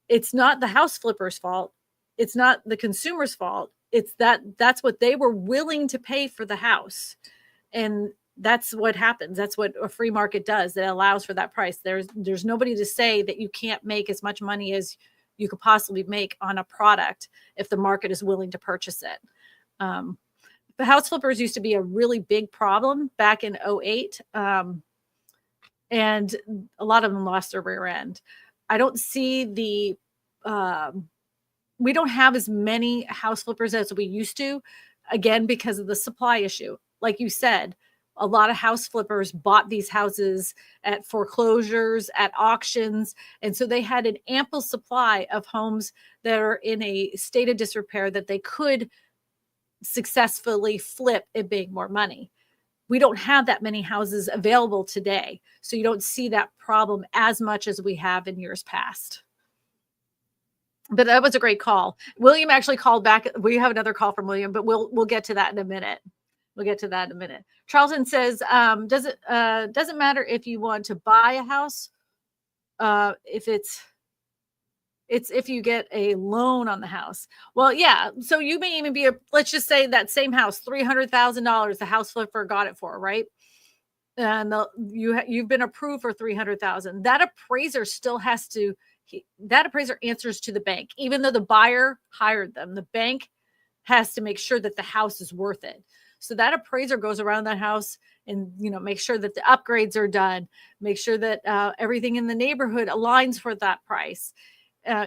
it's not the house flipper's fault. It's not the consumer's fault. It's that's what they were willing to pay for the house. And that's what happens. That's what a free market does. It allows for that price. There's nobody to say that you can't make as much money as you could possibly make on a product if the market is willing to purchase it. The house flippers used to be a really big problem back in 2008. And a lot of them lost their rear end. I don't see we don't have as many house flippers as we used to, again, because of the supply issue. Like you said, a lot of house flippers bought these houses at foreclosures, at auctions. And so they had an ample supply of homes that are in a state of disrepair that they could successfully flip and make more money. We don't have that many houses available today. So you don't see that problem as much as we have in years past. But that was a great call. William actually called back. We have another call from William, but we'll get to that in a minute. We'll get to that in a minute. Charlton says, doesn't matter if you want to buy a house, if it's if you get a loan on the house. Well, yeah. So you may even be let's just say that same house, $300,000, the house flipper got it for, right? And you've been approved for $300,000. That appraiser still has to. That appraiser answers to the bank, even though the buyer hired them. The bank has to make sure that the house is worth it. So that appraiser goes around that house and make sure that the upgrades are done, make sure that everything in the neighborhood aligns for that price.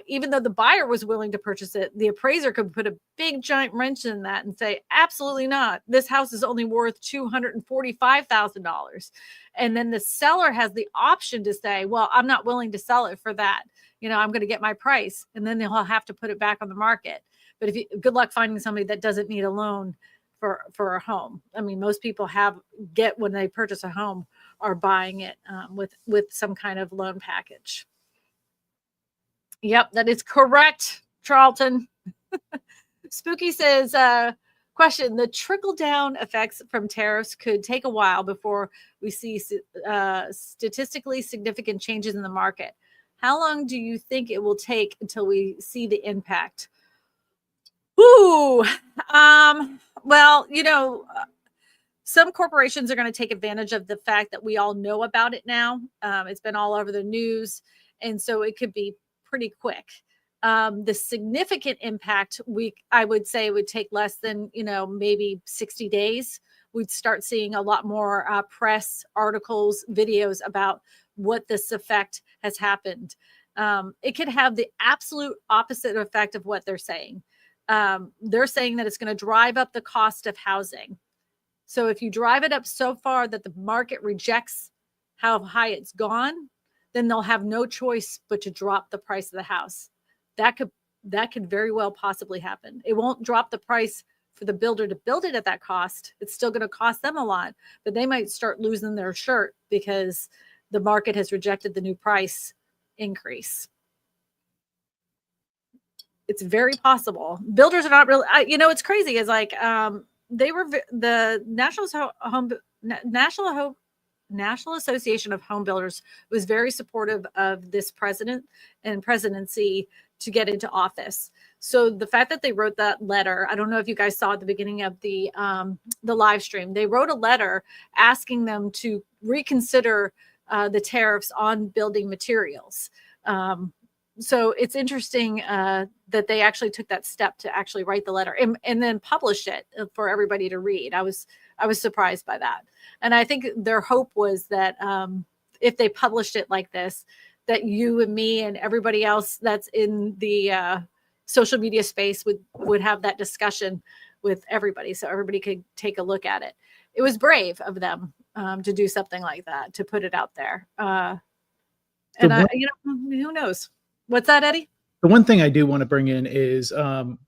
even though the buyer was willing to purchase it, the appraiser could put a big giant wrench in that and say, absolutely not. This house is only worth $245,000. And then the seller has the option to say, well, I'm not willing to sell it for that. I'm going to get my price. And then they'll have to put it back on the market. But good luck finding somebody that doesn't need a loan for a home. I mean, most people get when they purchase a home are buying it with some kind of loan package. Yep, that is correct, Charlton. Spooky says, question, the trickle-down effects from tariffs could take a while before we see statistically significant changes in the market. How long do you think it will take until we see the impact? Ooh, well, some corporations are going to take advantage of the fact that we all know about it now. It's been all over the news, and so it could be pretty quick. The significant impact, I would say, would take less than maybe 60 days. We'd start seeing a lot more press articles, videos about what this effect has happened. It could have the absolute opposite effect of what they're saying. They're saying that it's going to drive up the cost of housing. So if you drive it up so far that the market rejects how high it's gone, then they'll have no choice but to drop the price of the house. That could very well possibly happen. It won't drop the price for the builder to build it at that cost. It's still going to cost them a lot, but they might start losing their shirt because the market has rejected the new price increase. It's very possible. Builders are not really, it's crazy. It's like the National Association of Home Builders was very supportive of this president and presidency to get into office. So the fact that they wrote that letter, I don't know if you guys saw at the beginning of the live stream, they wrote a letter asking them to reconsider the tariffs on building materials. So it's interesting that they actually took that step to actually write the letter and then publish it for everybody to read. I was surprised by that. And I think their hope was that if they published it like this, that you and me and everybody else that's in the social media space would have that discussion with everybody, so everybody could take a look at it. It was brave of them to do something like that, to put it out there. Who knows? What's that, Eddie? The one thing I do want to bring in is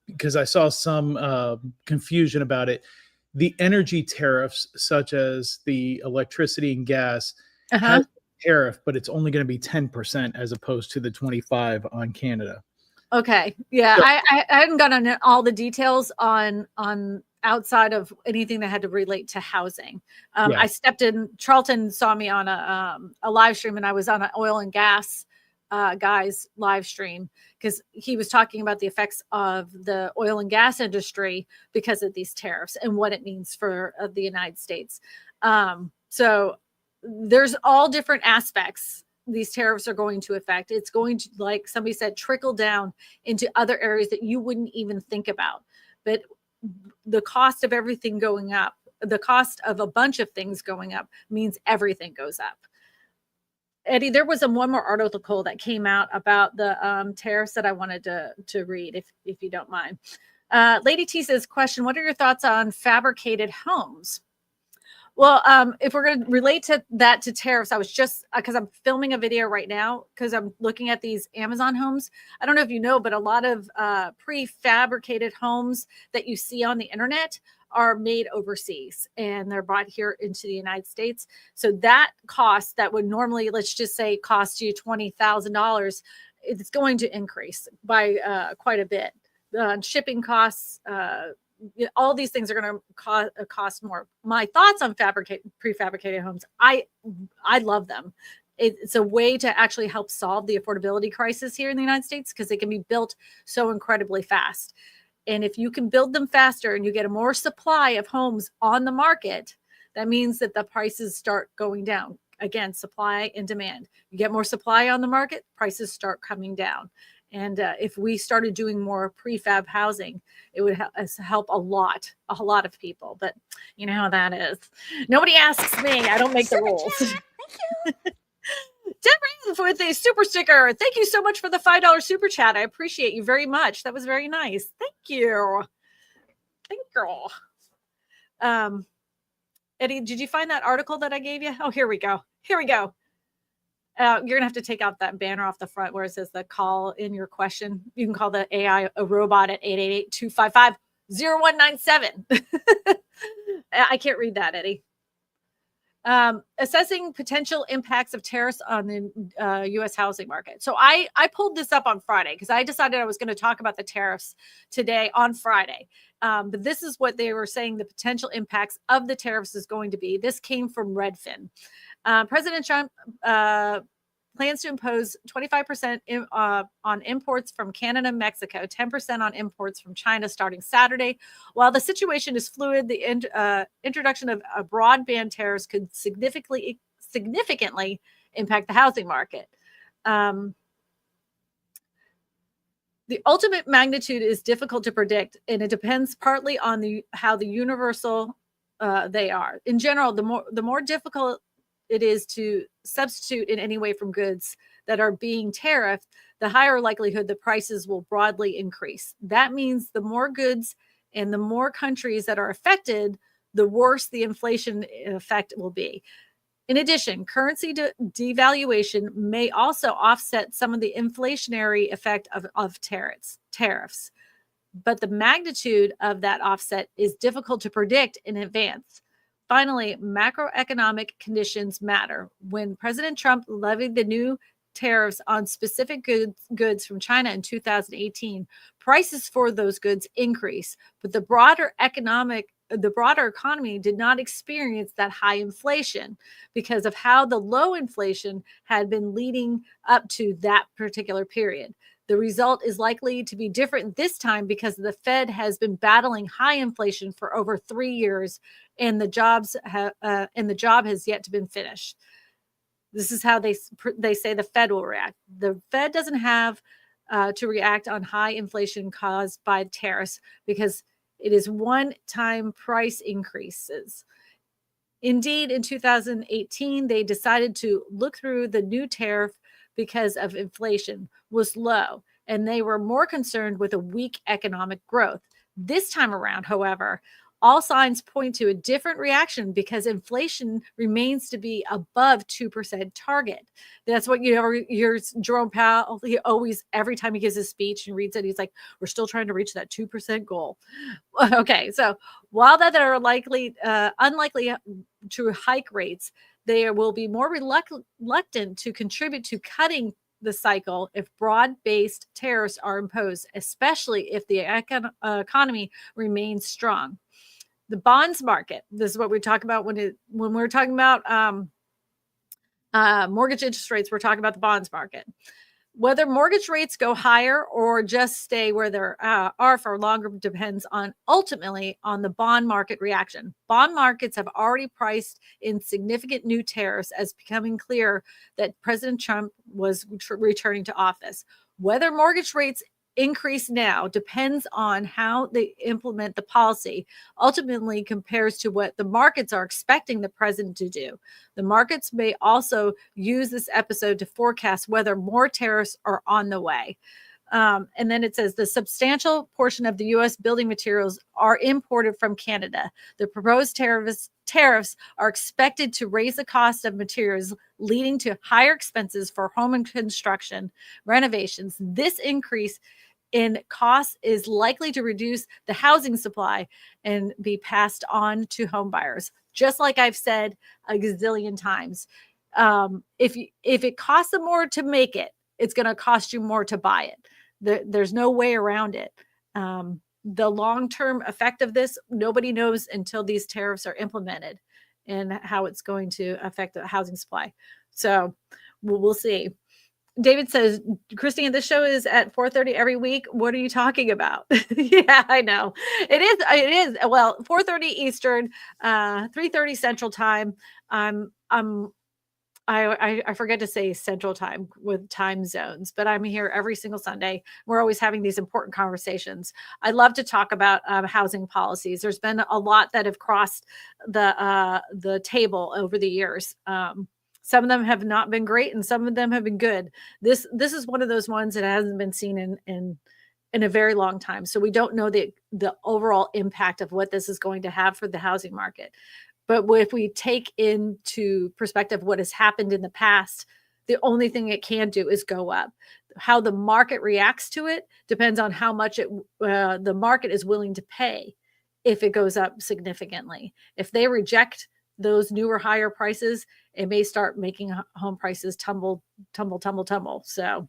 because I saw some confusion about it. The energy tariffs, such as the electricity and gas, has a tariff, but it's only going to be 10% as opposed to the 25% on Canada. Okay. Yeah. So, I hadn't gotten all the details on outside of anything that had to relate to housing. I stepped in, Charlton saw me on a live stream, and I was on an oil and gas guy's live stream because he was talking about the effects of the oil and gas industry because of these tariffs and what it means for the United States. So there's all different aspects these tariffs are going to affect. It's going to, like somebody said, trickle down into other areas that you wouldn't even think about. But the cost of everything going up, the cost of a bunch of things going up means everything goes up. Eddie, there was one more article that came out about the tariffs that I wanted to read, if you don't mind. Lady T says, question, what are your thoughts on fabricated homes? Well, if we're going to relate to tariffs, I was just, because I'm filming a video right now, because I'm looking at these Amazon homes. I don't know if you know, but a lot of prefabricated homes that you see on the internet are made overseas and they're brought here into the United States. So that cost that would normally, let's just say, cost you $20,000, it's going to increase by quite a bit. Shipping costs, all these things are going to cost more. My thoughts on prefabricated homes, I love them. It's a way to actually help solve the affordability crisis here in the United States because they can be built so incredibly fast. And if you can build them faster and you get a more supply of homes on the market, that means that the prices start going down. Again, supply and demand. You get more supply on the market, prices start coming down. And if we started doing more prefab housing, it would help a lot of people. But you know how that is. Nobody asks me. I don't make the rules. Deborah with a super sticker. Thank you so much for the $5 super chat. I appreciate you very much. That was very nice. Thank you. Thank you. Eddie, did you find that article that I gave you? Oh, here we go. Here we go. You're going to have to take out that banner off the front where it says the call in your question. You can call the AI a robot at 888-255-0197. I can't read that, Eddie. Assessing potential impacts of tariffs on the U.S. housing market. So I pulled this up on Friday because I decided I was going to talk about the tariffs today on Friday. But this is what they were saying the potential impacts of the tariffs is going to be. This came from Redfin. President Trump plans to impose 25% on imports from Canada and Mexico, 10% on imports from China starting Saturday. While the situation is fluid, the introduction of a broadband tariffs could significantly impact the housing market. The ultimate magnitude is difficult to predict, and it depends partly on how the universal they are. In general, the more difficult it is to substitute in any way from goods that are being tariffed, the higher likelihood the prices will broadly increase. That means the more goods and the more countries that are affected, the worse the inflation effect will be. In addition, currency devaluation may also offset some of the inflationary effect of tariffs. But the magnitude of that offset is difficult to predict in advance. Finally, macroeconomic conditions matter. When President Trump levied the new tariffs on specific goods from China in 2018, prices for those goods increased, but the broader economy did not experience that high inflation because of how the low inflation had been leading up to that particular period. The result is likely to be different this time because the Fed has been battling high inflation for over 3 years, and the job has yet to be finished. This is how they say the Fed will react. The Fed doesn't have to react on high inflation caused by tariffs because it is one-time price increases. Indeed, in 2018, they decided to look through the new tariff because of inflation was low, and they were more concerned with a weak economic growth. This time around, however, all signs point to a different reaction because inflation remains to be above 2% target. That's what you hear Jerome Powell. He always, every time he gives a speech and reads it, he's like, we're still trying to reach that 2% goal. Okay, so while that are unlikely to hike rates, they will be more reluctant to contribute to cutting the cycle if broad-based tariffs are imposed, especially if the economy remains strong. The bonds market. This is what we talk about when we're talking about mortgage interest rates. We're talking about the bonds market. Whether mortgage rates go higher or just stay where they are for longer depends ultimately on the bond market reaction. Bond markets have already priced in significant new tariffs as becoming clear that President Trump was returning to office. Whether mortgage rates increase now depends on how they implement the policy, ultimately compares to what the markets are expecting the president to do. The markets may also use this episode to forecast whether more tariffs are on the way. And then it says the substantial portion of the U.S. building materials are imported from Canada. The proposed tariffs are expected to raise the cost of materials, leading to higher expenses for home and construction renovations. This increase in costs is likely to reduce the housing supply and be passed on to home buyers. Just like I've said a gazillion times, if it costs them more to make it, it's going to cost you more to buy it. There's no way around it. The long-term effect of this, nobody knows until these tariffs are implemented and how it's going to affect the housing supply. So we'll see. David says, Kristina, this show is at 4:30 every week. What are you talking about? Yeah, I know. It is. Well, 4:30 Eastern, 3:30 Central Time. I forget to say Central Time with time zones, but I'm here every single Sunday. We're always having these important conversations. I love to talk about housing policies. There's been a lot that have crossed the table over the years. Some of them have not been great, and some of them have been good. This is one of those ones that hasn't been seen in a very long time. So we don't know the overall impact of what this is going to have for the housing market. But if we take into perspective what has happened in the past, the only thing it can do is go up. How the market reacts to it depends on how much the market is willing to pay if it goes up significantly. If they reject those newer, higher prices, it may start making home prices tumble. So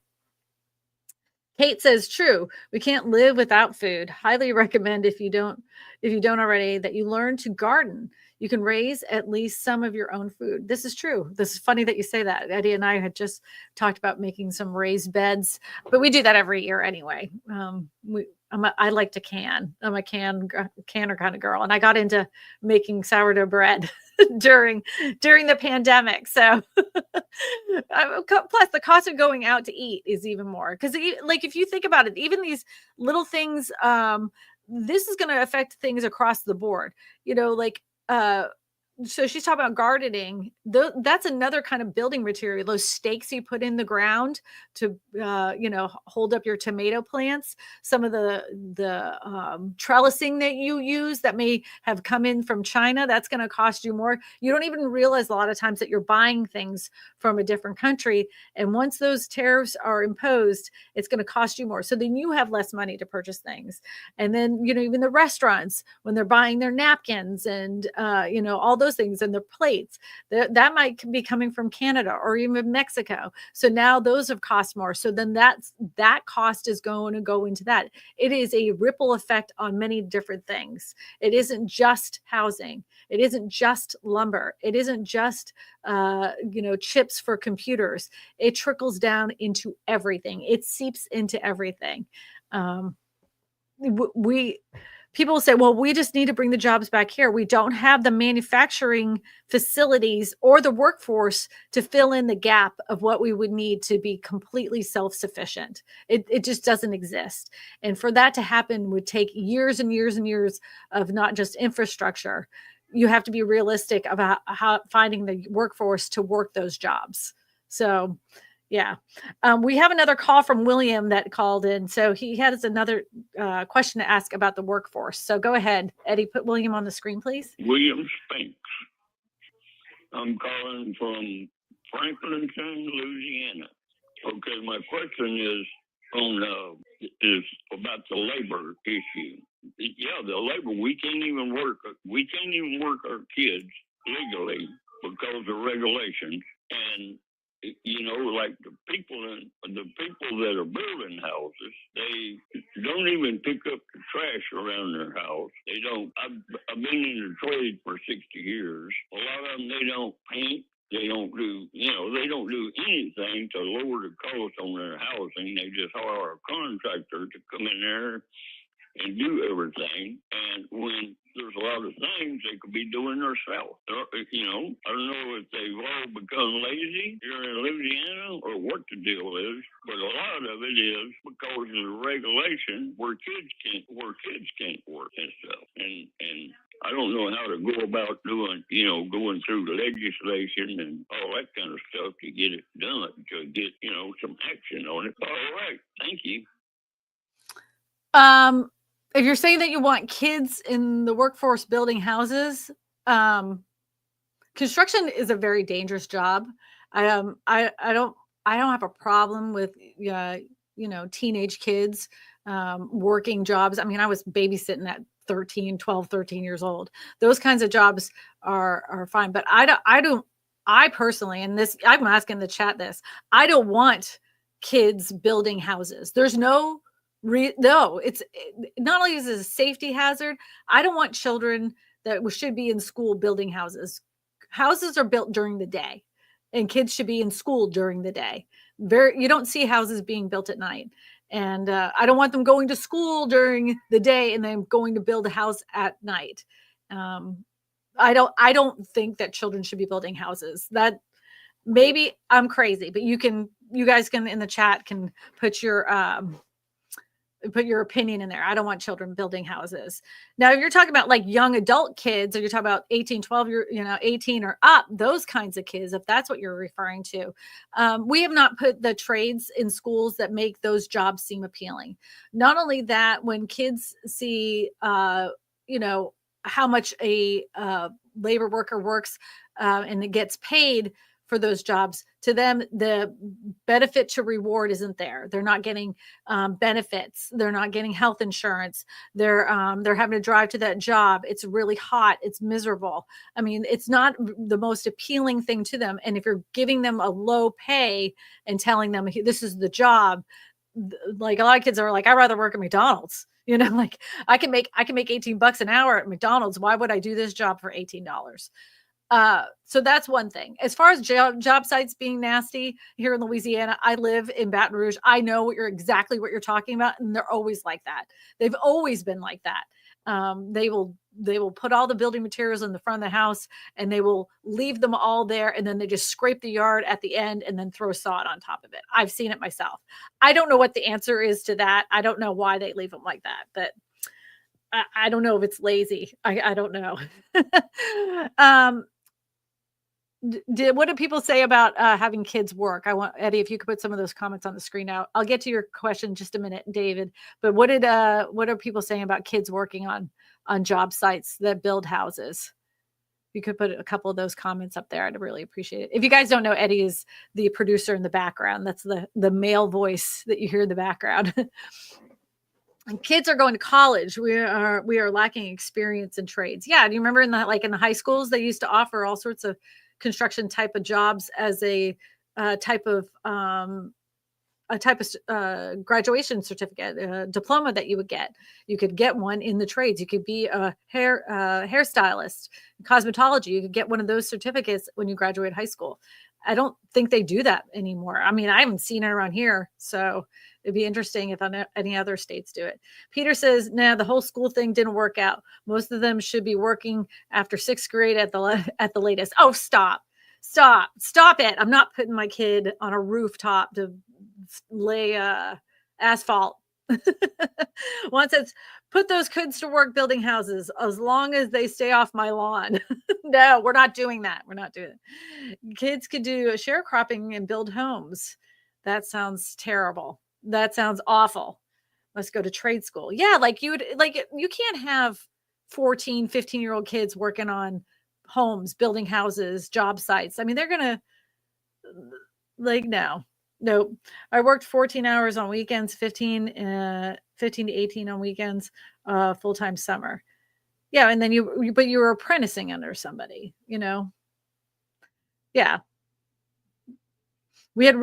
Kate says, true. We can't live without food. Highly recommend if you don't already, that you learn to garden. You can raise at least some of your own food. This is true. This is funny that you say that. Eddie and I had just talked about making some raised beds, but we do that every year anyway. I like to can. I'm a canner kind of girl, and I got into making sourdough bread during the pandemic. So plus the cost of going out to eat is even more, because like if you think about it, even these little things, this is going to affect things across the board. Like so she's talking about gardening. That's another kind of building material. Those stakes you put in the ground to, hold up your tomato plants. Some of the trellising that you use that may have come in from China, that's going to cost you more. You don't even realize a lot of times that you're buying things from a different country. And once those tariffs are imposed, it's going to cost you more. So then you have less money to purchase things. And then, even the restaurants, when they're buying their napkins and, all those things, and their plates, that might be coming from Canada or even Mexico. So now those have cost more. So then that cost is going to go into that. It is a ripple effect on many different things. It isn't just housing. It isn't just lumber. It isn't just, chips for computers. It trickles down into everything. It seeps into everything. People say, well, we just need to bring the jobs back here. We don't have the manufacturing facilities or the workforce to fill in the gap of what we would need to be completely self-sufficient. It just doesn't exist. And for that to happen would take years and years and years of not just infrastructure. You have to be realistic about how finding the workforce to work those jobs. So, yeah. We have another call from William that called in. So he has another question to ask about the workforce. So go ahead, Eddie, put William on the screen, please. William Spinks. I'm calling from Franklin, Louisiana. Okay, my question is about the labor issue. Yeah, the labor, we can't even work our kids legally because of regulations. And like the people that are building houses, they don't even pick up the trash around their house. They don't. I've been in the trade for 60 years. A lot of them, they don't paint. They don't do, they don't do anything to lower the cost on their housing. They just hire a contractor to come in there and do everything. And when there's a lot of things they could be doing themselves. I don't know if they've all become lazy here in Louisiana or what the deal is, but a lot of it is because of the regulation where kids can't work and stuff. And I don't know how to go about doing, going through the legislation and all that kind of stuff to get it done, to get, some action on it. All right. Thank you. If you're saying that you want kids in the workforce building houses, construction is a very dangerous job. I don't have a problem with teenage kids working jobs. I mean, I was babysitting at 12, 13 years old. Those kinds of jobs are fine. But I personally, and this, I'm asking the chat this, I don't want kids building houses. There's no, it's not only is it a safety hazard. I don't want children that should be in school building houses. Houses are built during the day, and kids should be in school during the day. You don't see houses being built at night. And I don't want them going to school during the day and then going to build a house at night. I don't think that children should be building houses. That maybe I'm crazy, but you guys can in the chat can put your put your opinion in there. I don't want children building houses. Now, if you're talking about like young adult kids, or you're talking about 18, 12, 18 or up, those kinds of kids, if that's what you're referring to, we have not put the trades in schools that make those jobs seem appealing. Not only that, when kids see, how much a labor worker works and it gets paid for those jobs, to them, the benefit to reward isn't there. They're not getting benefits. They're not getting health insurance. They're having to drive to that job. It's really hot. It's miserable. I mean, it's not the most appealing thing to them. And if you're giving them a low pay and telling them this is the job, like a lot of kids are like, I'd rather work at McDonald's. Like I can make $18 an hour at McDonald's. Why would I do this job for $18? So that's one thing. As far as job sites being nasty here in Louisiana, I live in Baton Rouge. I know exactly what you're talking about. And they're always like that. They've always been like that. They will put all the building materials in the front of the house and they will leave them all there. And then they just scrape the yard at the end and then throw sod on top of it. I've seen it myself. I don't know what the answer is to that. I don't know why they leave them like that, but I don't know if it's lazy. I don't know. What do people say about having kids work? I want Eddie, if you could put some of those comments on the screen now. I'll get to your question in just a minute, David. But what are people saying about kids working on job sites that build houses? You could put a couple of those comments up there. I'd really appreciate it. If you guys don't know, Eddie is the producer in the background. That's the male voice that you hear in the background. And kids are going to college. We are lacking experience in trades. Yeah, do you remember in the high schools they used to offer all sorts of construction type of jobs as a type of graduation certificate, diploma that you would get. You could get one in the trades. You could be a hairstylist, cosmetology. You could get one of those certificates when you graduate high school. I don't think they do that anymore. I mean, I haven't seen it around here, so it'd be interesting if any other states do it. Peter says, nah, the whole school thing didn't work out. Most of them should be working after sixth grade at the latest. Oh, stop it. I'm not putting my kid on a rooftop to lay asphalt. One says, put those kids to work building houses as long as they stay off my lawn. No, we're not doing that. We're not doing it. Kids could do sharecropping and build homes. That sounds terrible. That sounds awful. Let's go to trade school. Yeah, you can't have 14, 15-year-old kids working on homes, building houses, job sites. I mean, they're going to no. I worked 14 hours on weekends, 15 to 18 on weekends, full-time summer. Yeah. And then you were apprenticing under somebody, Yeah. We had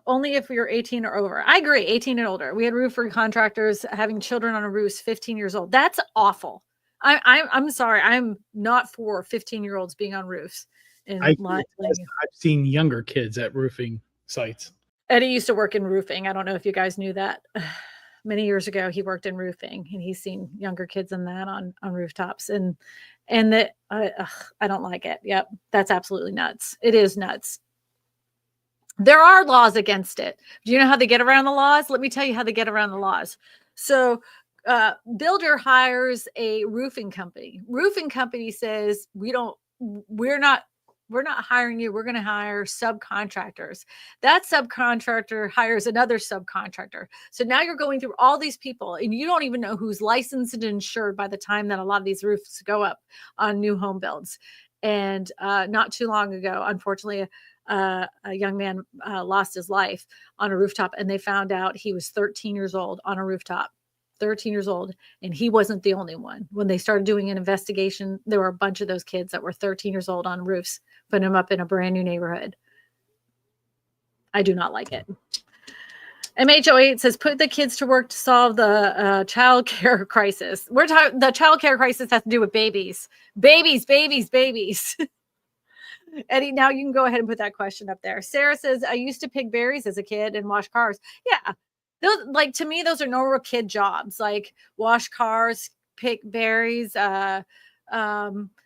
only if we were 18 or over. I agree, 18 and older. We had roofer contractors having children on a roof 15 years old. That's awful. I'm sorry. I'm not for 15-year-olds being on roofs. I've seen younger kids at roofing sites. Eddie used to work in roofing. I don't know if you guys knew that. Many years ago, he worked in roofing, and he's seen younger kids in that on rooftops. And that I don't like it. Yep, that's absolutely nuts. It is nuts. There are laws against it. Do you know how they get around the laws? Let me tell you how they get around the laws. So builder hires a roofing company. Roofing company says, we're not hiring you. We're going to hire subcontractors. That subcontractor hires another subcontractor. So now you're going through all these people and you don't even know who's licensed and insured by the time that a lot of these roofs go up on new home builds. And not too long ago, unfortunately, a young man lost his life on a rooftop, and they found out he was 13 years old on a rooftop. 13 years old, and he wasn't the only one. When they started doing an investigation, there were a bunch of those kids that were 13 years old on roofs, putting them up in a brand new neighborhood. I do not like it. MH08 says, put the kids to work to solve the child care crisis. The child care crisis has to do with babies. Babies. Eddie, now you can go ahead and put that question up there. Sarah says, I used to pick berries as a kid and wash cars. Yeah. Those, to me, those are normal kid jobs, like wash cars, pick berries, babysitting,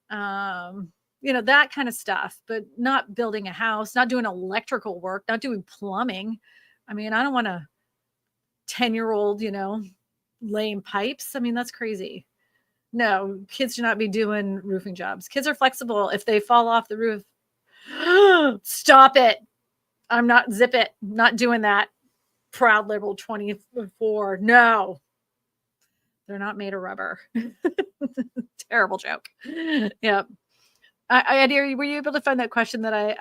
that kind of stuff, but not building a house, not doing electrical work, not doing plumbing. I mean, I don't want to 10-year-old, laying pipes. I mean, that's crazy. No, kids should not be doing roofing jobs. Kids are flexible. If they fall off the roof, stop it. I'm not zip it. Not doing that. Proud liberal 24. No, they're not made of rubber. Terrible joke. Yeah. Were you able to find that question that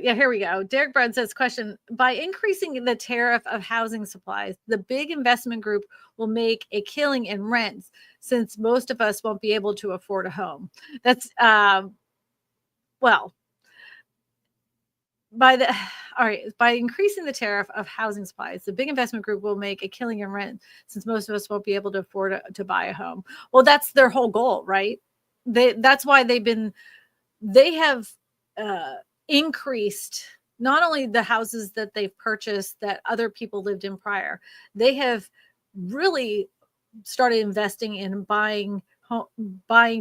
yeah, here we go. Derek Brown says, question, by increasing the tariff of housing supplies, the big investment group will make a killing in rents since most of us won't be able to afford a home. That's, well, by increasing the tariff of housing supplies, the big investment group will make a killing in rent since most of us won't be able to afford to buy a home. Well, that's their whole goal, right? That's why they have increased not only the houses that they've purchased that other people lived in prior, they have really started investing in buying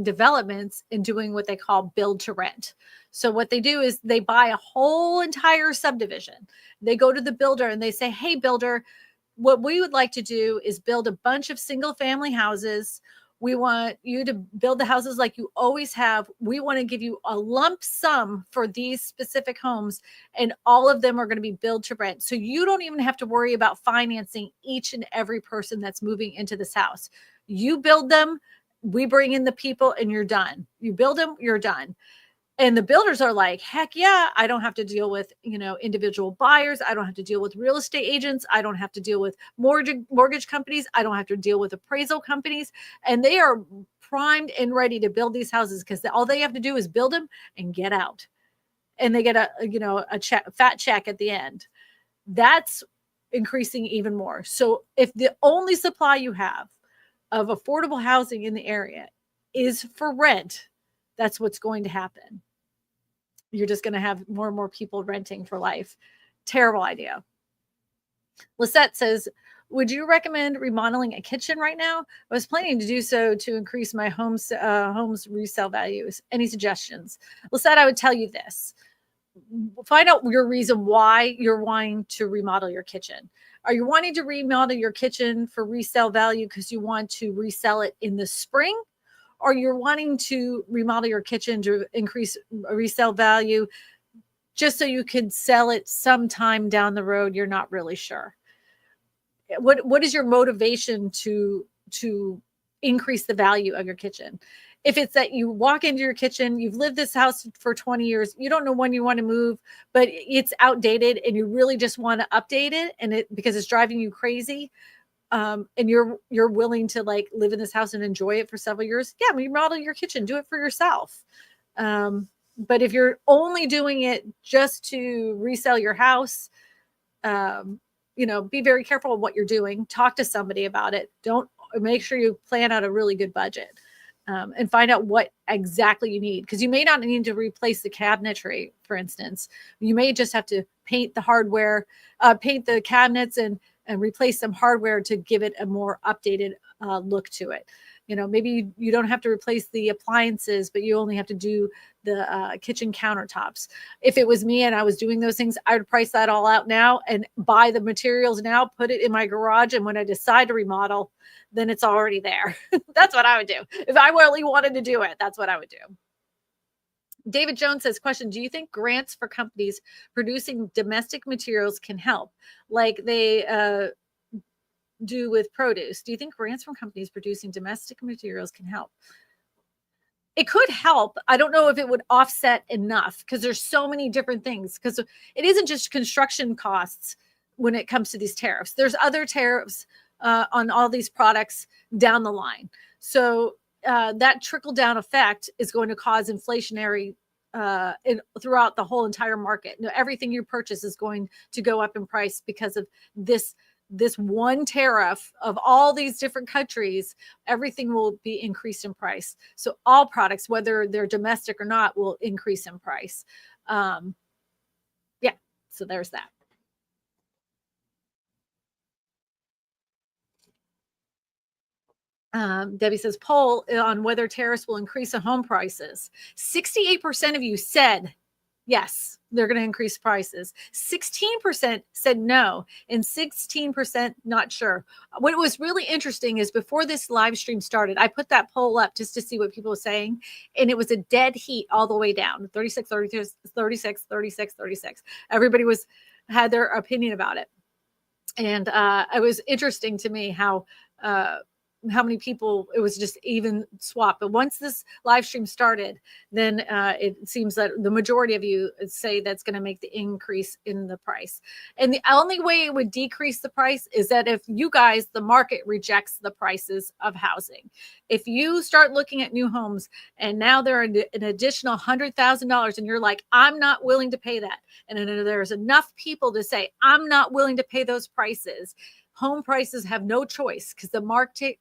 developments and doing what they call build to rent. So what they do is they buy a whole entire subdivision. They go to the builder and they say, hey, builder, what we would like to do is build a bunch of single family houses. We want you to build the houses like you always have. We want to give you a lump sum for these specific homes, and all of them are going to be build to rent. So you don't even have to worry about financing each and every person that's moving into this house. You build them, we bring in the people, and you're done. You build them, you're done. And the builders are like, heck yeah, I don't have to deal with, individual buyers. I don't have to deal with real estate agents. I don't have to deal with mortgage companies. I don't have to deal with appraisal companies. And they are primed and ready to build these houses because all they have to do is build them and get out. And they get a fat check at the end. That's increasing even more. So if the only supply you have of affordable housing in the area is for rent, that's what's going to happen. You're just going to have more and more people renting for life. Terrible idea. Lisette says, would you recommend remodeling a kitchen right now? I was planning to do so to increase my home's resale values. Any suggestions? Lisette, I would tell you this. Find out your reason why you're wanting to remodel your kitchen. Are you wanting to remodel your kitchen for resale value because you want to resell it in the spring? Or you're wanting to remodel your kitchen to increase resale value just so you can sell it sometime down the road? You're not really sure. What is your motivation to increase the value of your kitchen? If it's that you walk into your kitchen, you've lived this house for 20 years, you don't know when you want to move, but it's outdated and you really just want to update it because it's driving you crazy. And you're willing to live in this house and enjoy it for several years, yeah, remodel your kitchen, do it for yourself. But if you're only doing it just to resell your house, be very careful of what you're doing. Talk to somebody about it. Don't make sure you plan out a really good budget, and find out what exactly you need. Because you may not need to replace the cabinetry, for instance. You may just have to paint the hardware, paint the cabinets and replace some hardware to give it a more updated look to it. Maybe you don't have to replace the appliances, but you only have to do the kitchen countertops. If it was me and I was doing those things, I would price that all out now and buy the materials now, put it in my garage. And when I decide to remodel, then it's already there. That's what I would do. If I really wanted to do it, that's what I would do. David Jones says, question, do you think grants for companies producing domestic materials can help like they do with produce? Do you think grants from companies producing domestic materials can help? It could help. I don't know if it would offset enough because there's so many different things, because it isn't just construction costs when it comes to these tariffs. There's other tariffs on all these products down the line. So that trickle down effect is going to cause inflationary throughout the whole entire market. Everything you purchase is going to go up in price because of this one tariff of all these different countries. Everything will be increased in price. So all products, whether they're domestic or not, will increase in price. Yeah, so there's that. Debbie says, poll on whether tariffs will increase home prices. 68% of you said yes. they're going to increase prices. 16% said no, and 16% not sure. What was really interesting is before this live stream started, I put that poll up just to see what people were saying, and it was a dead heat all the way down, 36, 36, 36, 36, 36. Everybody had their opinion about it. And it was interesting to me how many people, it was just even swap. But once this live stream started, then it seems that the majority of you say that's going to make the increase in the price. And the only way it would decrease the price is that if you guys, the market, rejects the prices of housing. If you start looking at new homes and now they're an additional $100,000 and you're like, I'm not willing to pay that. And then there's enough people to say, I'm not willing to pay those prices. Home prices have no choice because the market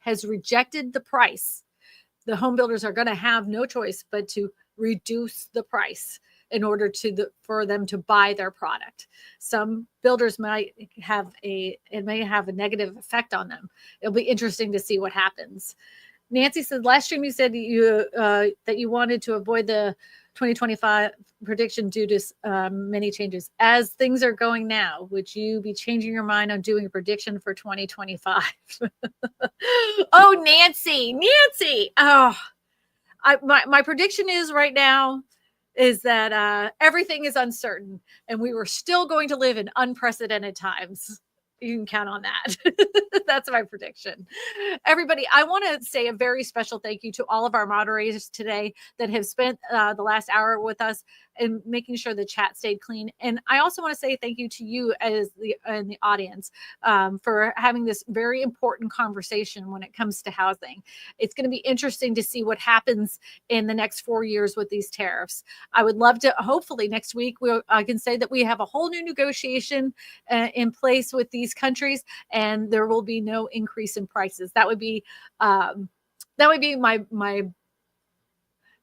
has rejected the price. The home builders are going to have no choice but to reduce the price in order for them to buy their product. Some builders may have a negative effect on them. It'll be interesting to see what happens. Nancy said last stream you said that you wanted to avoid the 2025 prediction due to many changes. As things are going now, would you be changing your mind on doing a prediction for 2025? Oh, Nancy. Oh, my prediction is right now is that everything is uncertain and we were still going to live in unprecedented times. You can count on that. That's my prediction. Everybody, I want to say a very special thank you to all of our moderators today that have spent the last hour with us and making sure the chat stayed clean. And I also want to say thank you to you as the audience for having this very important conversation when it comes to housing. It's going to be interesting to see what happens in the next 4 years with these tariffs. I would love to, hopefully next week, I can say that we have a whole new negotiation in place with these countries and there will be no increase in prices. That would be my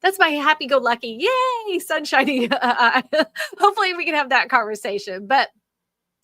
that's my happy-go-lucky, yay, sunshiny. Hopefully we can have that conversation. But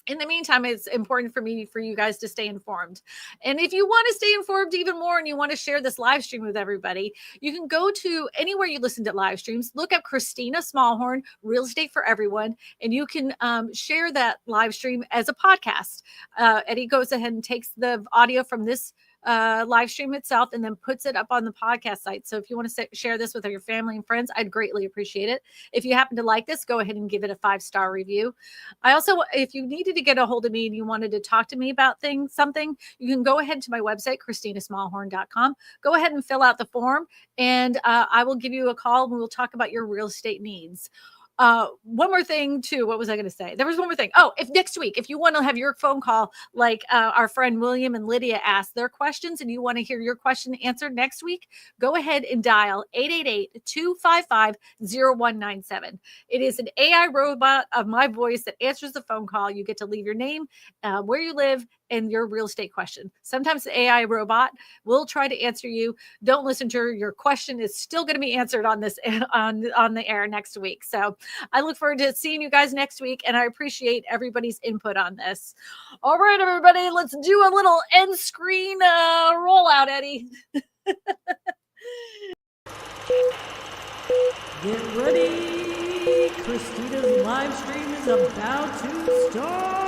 in the meantime, it's important for you guys to stay informed. And if you want to stay informed even more and you want to share this live stream with everybody, you can go to anywhere you listen to live streams, look up Kristina Smallhorn, Real Estate for Everyone, and you can share that live stream as a podcast. Eddie goes ahead and takes the audio from this live stream itself and then puts it up on the podcast site. So if you want to share this with your family and friends, I'd greatly appreciate it. If you happen to like this, go ahead and give it a 5-star review. I also, if you needed to get a hold of me and you wanted to talk to me about something, you can go ahead to my website, KristinaSmallhorn.com. Go ahead and fill out the form and I will give you a call and we'll talk about your real estate needs. One more thing too. What was I going to say? There was one more thing. Oh, if next week, if you want to have your phone call, like our friend William and Lydia asked their questions and you want to hear your question answered next week, go ahead and dial 888-255-0197. It is an AI robot of my voice that answers the phone call. You get to leave your name, where you live, and your real estate question. Sometimes the AI robot will try to answer you. Don't listen to her. Your question is still going to be answered on this on the air next week. So I look forward to seeing you guys next week, and I appreciate everybody's input on this. All right, everybody, let's do a little end screen rollout, Eddie. Get ready. Kristina's live stream is about to start.